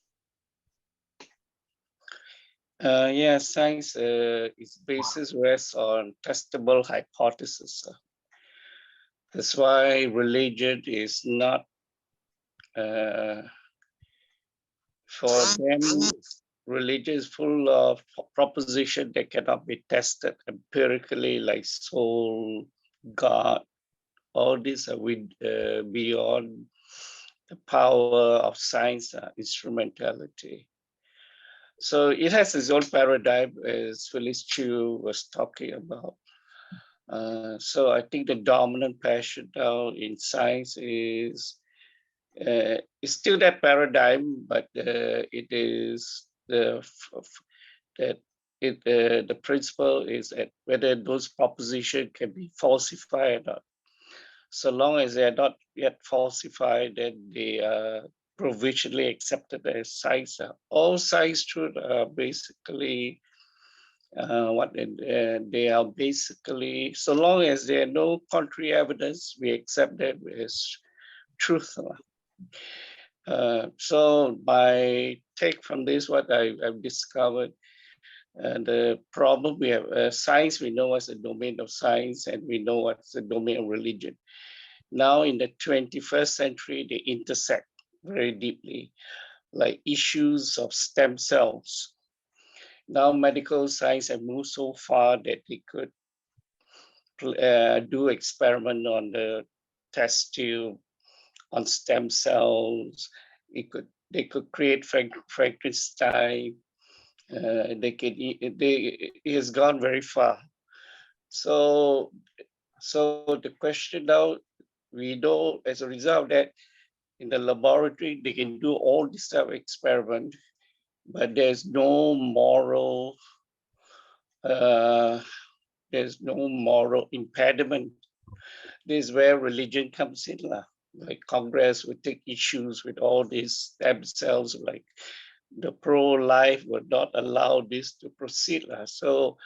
Science its basis rests on testable hypotheses. That's why religion is not, for them, religion is full of propositions that cannot be tested empirically, like soul, God. All these are beyond the power of science instrumentality. So it has its own paradigm, as Phyllis Chu was talking about. So I think the dominant passion now in science is still that paradigm, but it is the principle is that whether those propositions can be falsified or not. So long as they are not yet falsified, then they are provisionally accepted as science. All science truth are basically they are basically, so long as there are no contrary evidence, we accept them as truth. So my take from this, what I've discovered, the problem we have, science, we know what's the domain of science, and we know what's the domain of religion. Now in the 21st century, they intersect very deeply, like issues of stem cells. Now medical science have moved so far that they could do experiment on the test tube, on stem cells. They could create Frankenstein. It has gone very far. So the question now, we know as a result of that in the laboratory, they can do all this type of experiment, but there's no moral impediment. This is where religion comes in. Like Congress would take issues with all these stem cells, like the pro-life would not allow this to proceed. So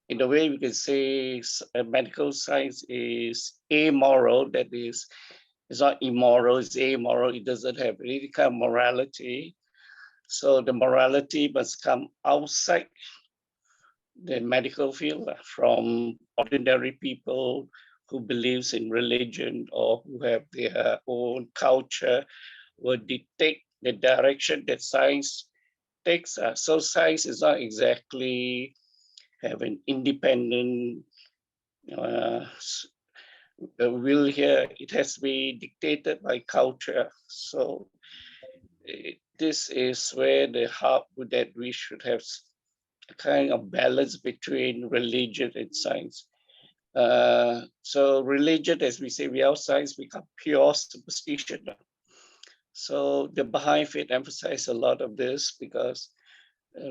in a way, we can say medical science is amoral. That is, it's not immoral, it's amoral. It doesn't have any kind of morality. So the morality must come outside the medical field, from ordinary people who believes in religion or who have their own culture, will dictate the direction that science takes us. So science is not exactly have an independent will here. It has to be dictated by culture. So this is where the heart that we should have a kind of balance between religion and science. So religion, as we say, without science, become pure superstition. So the Baha'i faith emphasizes a lot of this because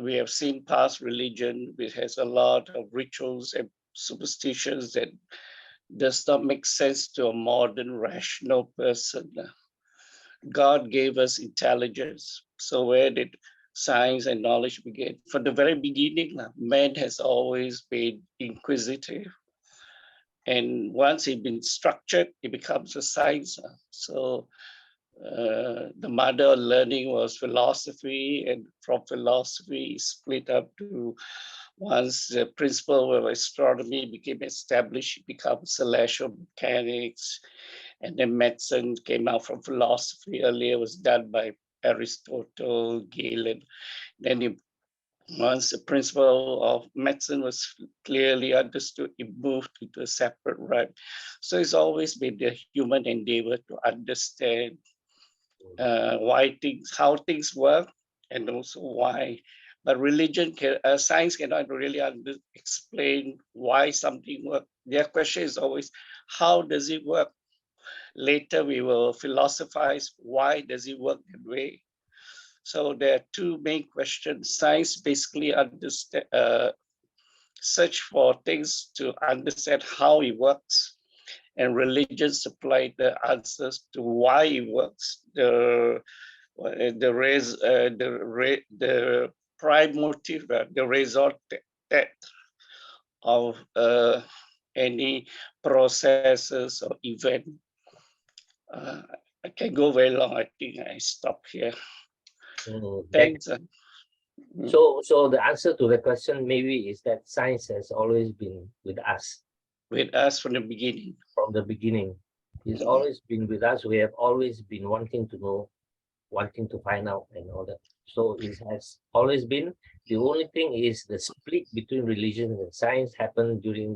we have seen past religion, which has a lot of rituals and superstitions that does not make sense to a modern rational person. God gave us intelligence. So where did science and knowledge begin? From the very beginning, man has always been inquisitive. And once it's been structured, it becomes a science. So the mother of learning was philosophy, and from philosophy split up to, once the principle of astronomy became established, it becomes celestial mechanics, and then medicine came out from philosophy. Earlier was done by Aristotle, Galen. Then once the principle of medicine was clearly understood, it moved into a separate realm. So it's always been the human endeavor to understand how things work, and also why. But science cannot really explain why something works. Their question is always, how does it work? Later we will philosophize, why does it work that way? So there are two main questions. Science basically search for things to understand how it works, and religion supply the answers to why it works. The prime motive, the result of any processes or event. I can go very long. I think I stop here. Thanks. So the answer to the question maybe is that science has always been with us. With us from the beginning. From the beginning. It's always been with us. We have always been wanting to know, wanting to find out and all that. So it has always been. The only thing is the split between religion and science happened during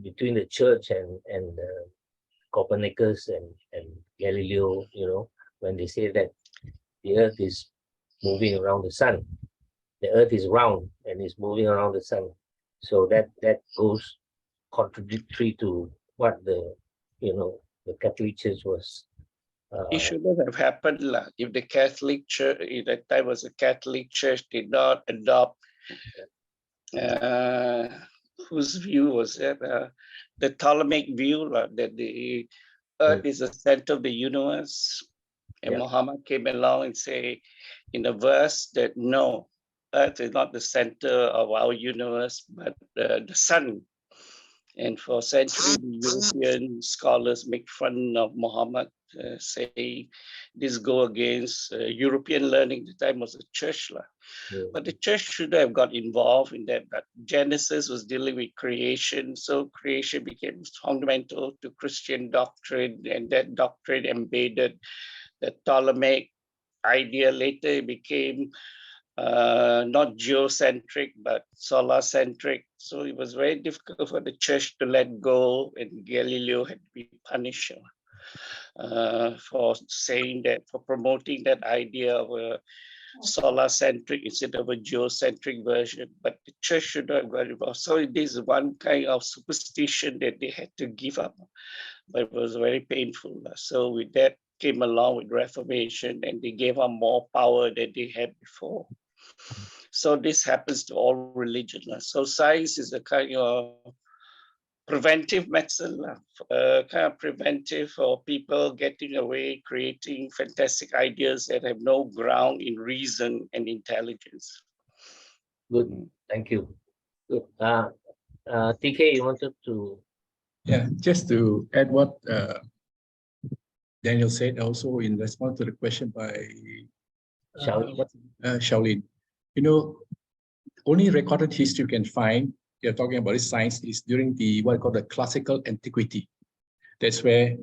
between the church and Copernicus and Galileo, when they say that the earth is moving around the sun. The earth is round and is moving around the sun. So that goes contradictory to what the Catholic Church was. It shouldn't have happened if the Catholic Church, in that time was a Catholic Church, did not adopt whose view was that? The Ptolemaic view that the earth is the center of the universe. And Muhammad came along and say in a verse that no, earth is not the center of our universe, but the sun. And for centuries, European scholars make fun of Muhammad say this go against European learning. The time was the church. But the church should have got involved in that. But Genesis was dealing with creation, so creation became fundamental to Christian doctrine, and that doctrine embedded the Ptolemaic idea. Later it became not geocentric, but solar-centric. So it was very difficult for the church to let go, and Galileo had to be punished for saying that, for promoting that idea of a solar-centric instead of a geocentric version. But the church should not go involved. So this is one kind of superstition that they had to give up, but it was very painful. So with that came along with Reformation, and they gave up more power than they had before. So this happens to all religion. So science is a kind of preventive medicine, kind of preventive for people getting away, creating fantastic ideas that have no ground in reason and intelligence. Good, thank you. Good. TK, you wanted to? Yeah, just to add what Daniel said, also in response to the question by Shaolin. You know, only recorded history you can find, they're talking about this science, is during the what I call the classical antiquity. That's where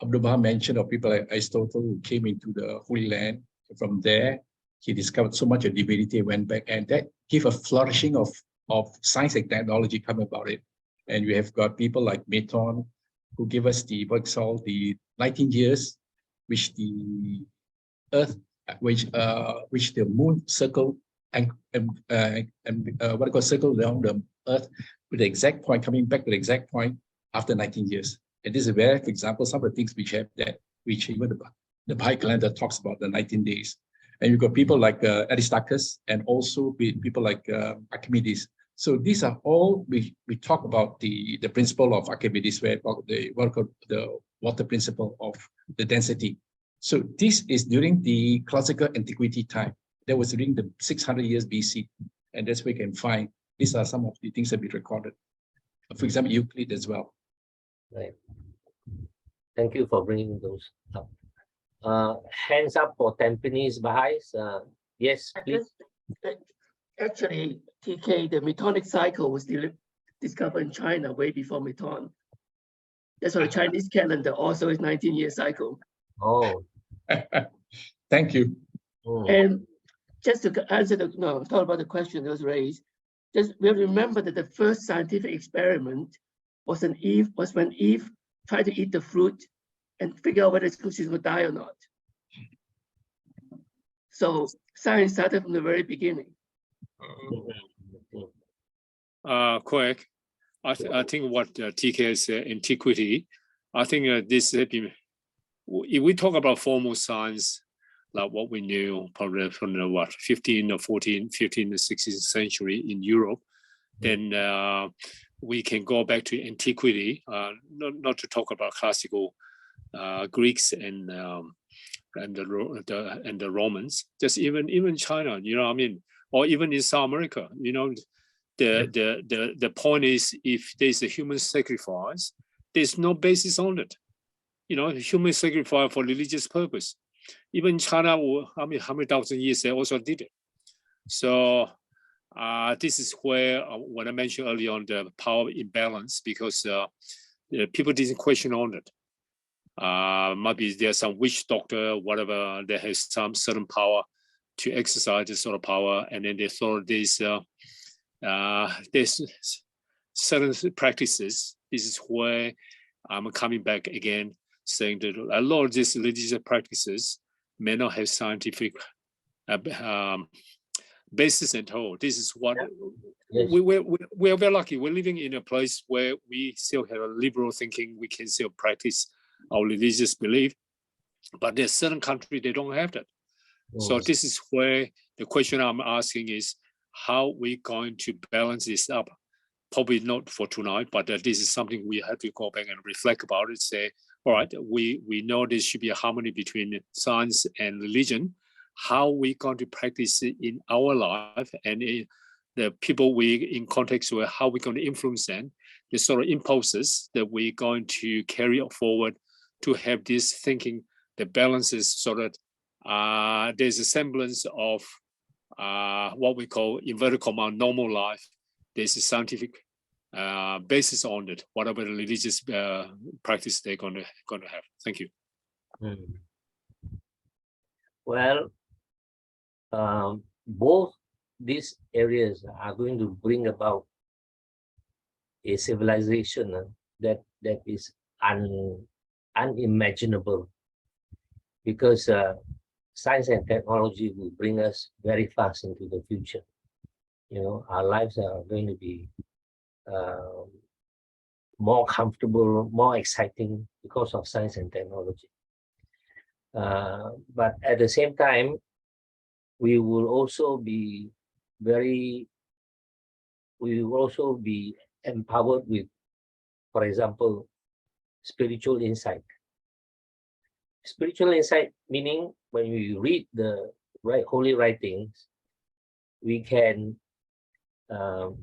Abdul Baham mentioned of people like Aristotle who came into the Holy Land. From there, he discovered so much of divinity, went back, and that gave a flourishing of science and technology come about it. And we have got people like Meton, who give us the what's called the 19 years, which the Earth, which the moon circle and what I call circle around the Earth with the exact point, coming back to the exact point after 19 years. And this is where, for example, some of the things which have that, which even the Baha'i calendar talks about the 19 days. And you've got people like Aristarchus, and also people like Archimedes. So these are all, we talk about the principle of Archimedes, where the water principle of the density. So this is during the classical antiquity time. That was during the 600 years BC. And that's where you can find, these are some of the things that we recorded. For example, Euclid as well. Right. Thank you for bringing those up. Hands up for Tampines Baha'is. Yes, please. Actually, TK, the Metonic cycle was discovered in China way before Meton. That's why the Chinese calendar also is 19-year cycle. Oh. Thank you. And just to answer talk about the question that was raised, just we remember that the first scientific experiment was when Eve tried to eat the fruit and figure out whether she's going to die or not. So science started from the very beginning. Correct. I think what TK is antiquity. I think this has been, if we talk about formal science, like what we knew probably from the 15th or 15th or 16th century in Europe, then we can go back to antiquity, not to talk about classical Greeks and the Romans, just even China, you know what I mean, or even in South America, you know, the point is, if there's a human sacrifice, there's no basis on it. You know, human sacrifice for religious purpose. Even China, how many thousand years they also did it. So this is where, when I mentioned earlier on the power imbalance, because people didn't question on it. Maybe there's some witch doctor, whatever, that has some certain power to exercise this sort of power, and then they thought there's certain practices. This is where I'm coming back again, saying that a lot of these religious practices may not have scientific basis at all. This is what we're very lucky. We're living in a place where we still have a liberal thinking. We can still practice our religious belief, but there's certain countries they don't have that. So this is where the question I'm asking is, how we going to balance this up? Probably not for tonight, but this is something we have to go back and reflect about it. Say, all right, we know there should be a harmony between science and religion. How we going to practice it in our life, and the people we in context with, how we going to influence them, the sort of impulses that we're going to carry forward to have this thinking that balances so that there's a semblance of what we call inverted comma normal life. There's a scientific basis on it, whatever religious practice they're going to have. Thank you. Well, both these areas are going to bring about a civilization that is unimaginable, because science and technology will bring us very fast into the future. You know, our lives are going to be more comfortable, more exciting because of science and technology. But at the same time, we will also be empowered with, for example, spiritual insight. Spiritual insight meaning when we read the holy writings, we can, I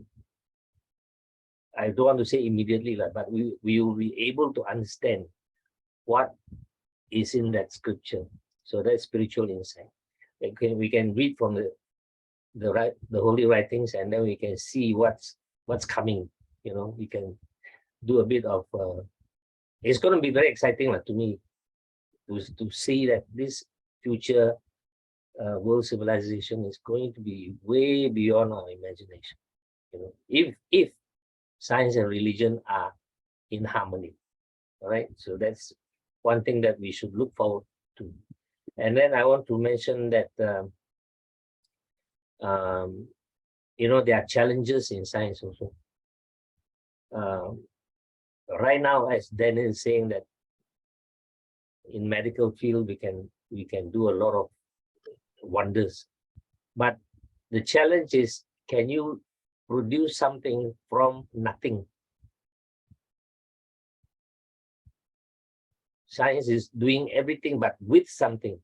don't want to say immediately, but we will be able to understand what is in that scripture. So that's spiritual insight. We can read from the holy writings, and then we can see what's coming. You know, we can do a bit of. It's going to be very exciting to me to see that this future world civilization is going to be way beyond our imagination. You know, if science and religion are in harmony. All right, so that's one thing that we should look forward to. And then I want to mention that you know, there are challenges in science also. Right now, as Daniel is saying, that in medical field we can do a lot of wonders, but the challenge is, can you produce something from nothing? Science is doing everything, but with something.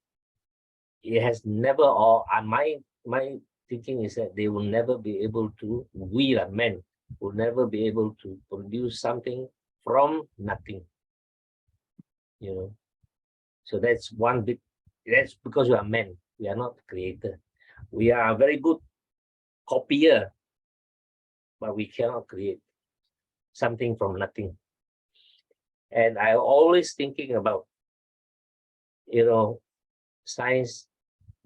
It has never, or my thinking is that they will never be able to, we are men, will never be able to produce something from nothing. You know, so that's one big, that's because we are men, we are not creator. We are a very good copier, but we cannot create something from nothing. And I always thinking about, you know, science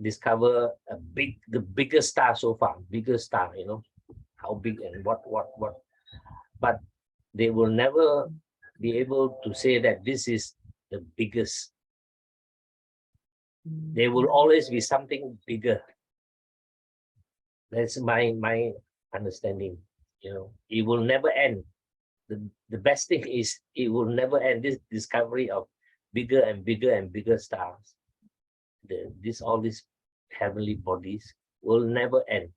discover the biggest star so far, biggest star, you know, how big and what, but they will never be able to say that this is the biggest. There will always be something bigger. That's my understanding. You know, it will never end. The best thing is it will never end. This discovery of bigger and bigger and bigger stars, all these heavenly bodies will never end.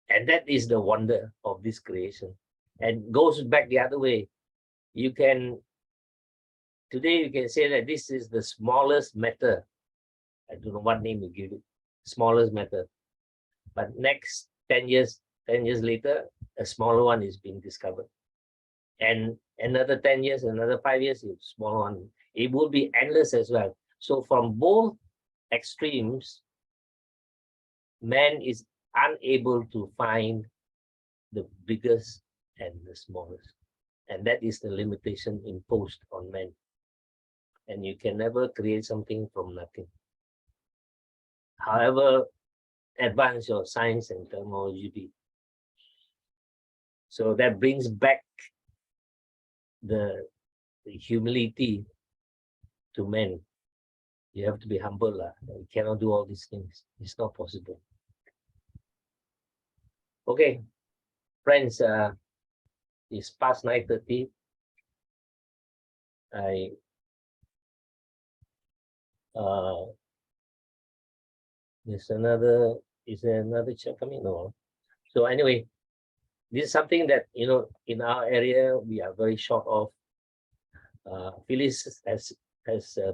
And that is the wonder of this creation. And goes back the other way. You can, today you can say that this is the smallest matter. I don't know what name you give it, smallest matter. But next 10 years later, a smaller one is being discovered. And another 10 years, another 5 years, a smaller one. It will be endless as well. So from both extremes, man is unable to find the biggest and the smallest. And that is the limitation imposed on man. And you can never create something from nothing. However advanced your science and technology be. So that brings back the humility to men. You have to be humble. You cannot do all these things. It's not possible. Okay, friends, it's past 9:30. Is there another check coming? No. So anyway, this is something that, you know, in our area we are very short of. Phyllis has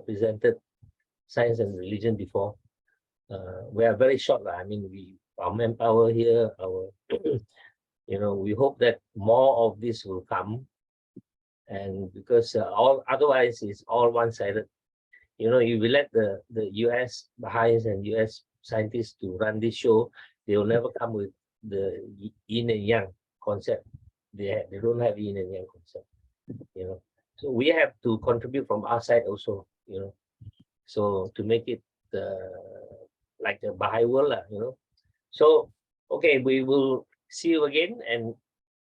presented science and religion before. We are very short. I mean, our manpower here, you know, we hope that more of this will come. And because all otherwise it's all one-sided. You know, if we let the US Baha'is and US scientists to run this show, they will never come with the yin and yang concept. They don't have yin and yang concept. You know, so we have to contribute from our side also. You know, so to make it like a Baha'i world, you know. So okay, we will see you again, and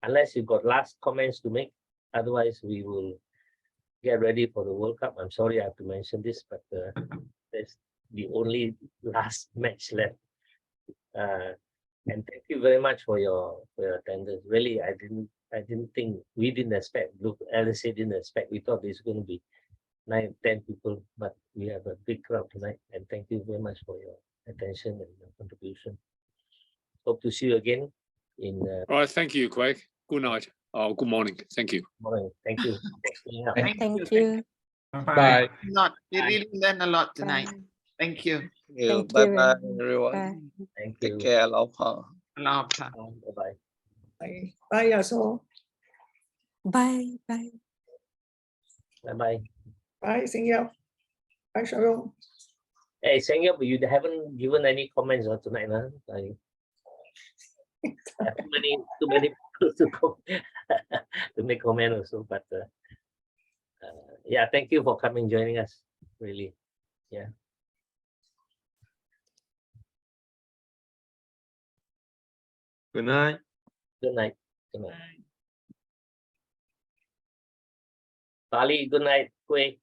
unless you've got last comments to make, otherwise we will get ready for the World Cup. I'm sorry I have to mention this, but that's the only last match left. And thank you very much for your attendance. Really, I didn't think, we didn't expect. Look, LSA didn't expect. We thought there's going to be 9, 10 people, but we have a big crowd tonight. And thank you very much for your attention and your contribution. Hope to see you again in All right, thank you, Craig. Good night. Good morning. Thank you. morning. Thank you for staying up. Thank you. Bye. Lot. We really learned a lot tonight. Thank you. Thank you. Bye bye, everyone. Thank Take you. care. Aloha. Aloha. Bye-bye. Bye. Bye, Yaso. Bye. Bye. Bye-bye. Bye, Singyao. Bye, Sharon. Hey, Sengyup, you haven't given any comments tonight, huh? Too many people to make comment also, but yeah, thank you for coming, joining us. Really, yeah. Good night. Good night. Good night. Bali, good night. Kueh.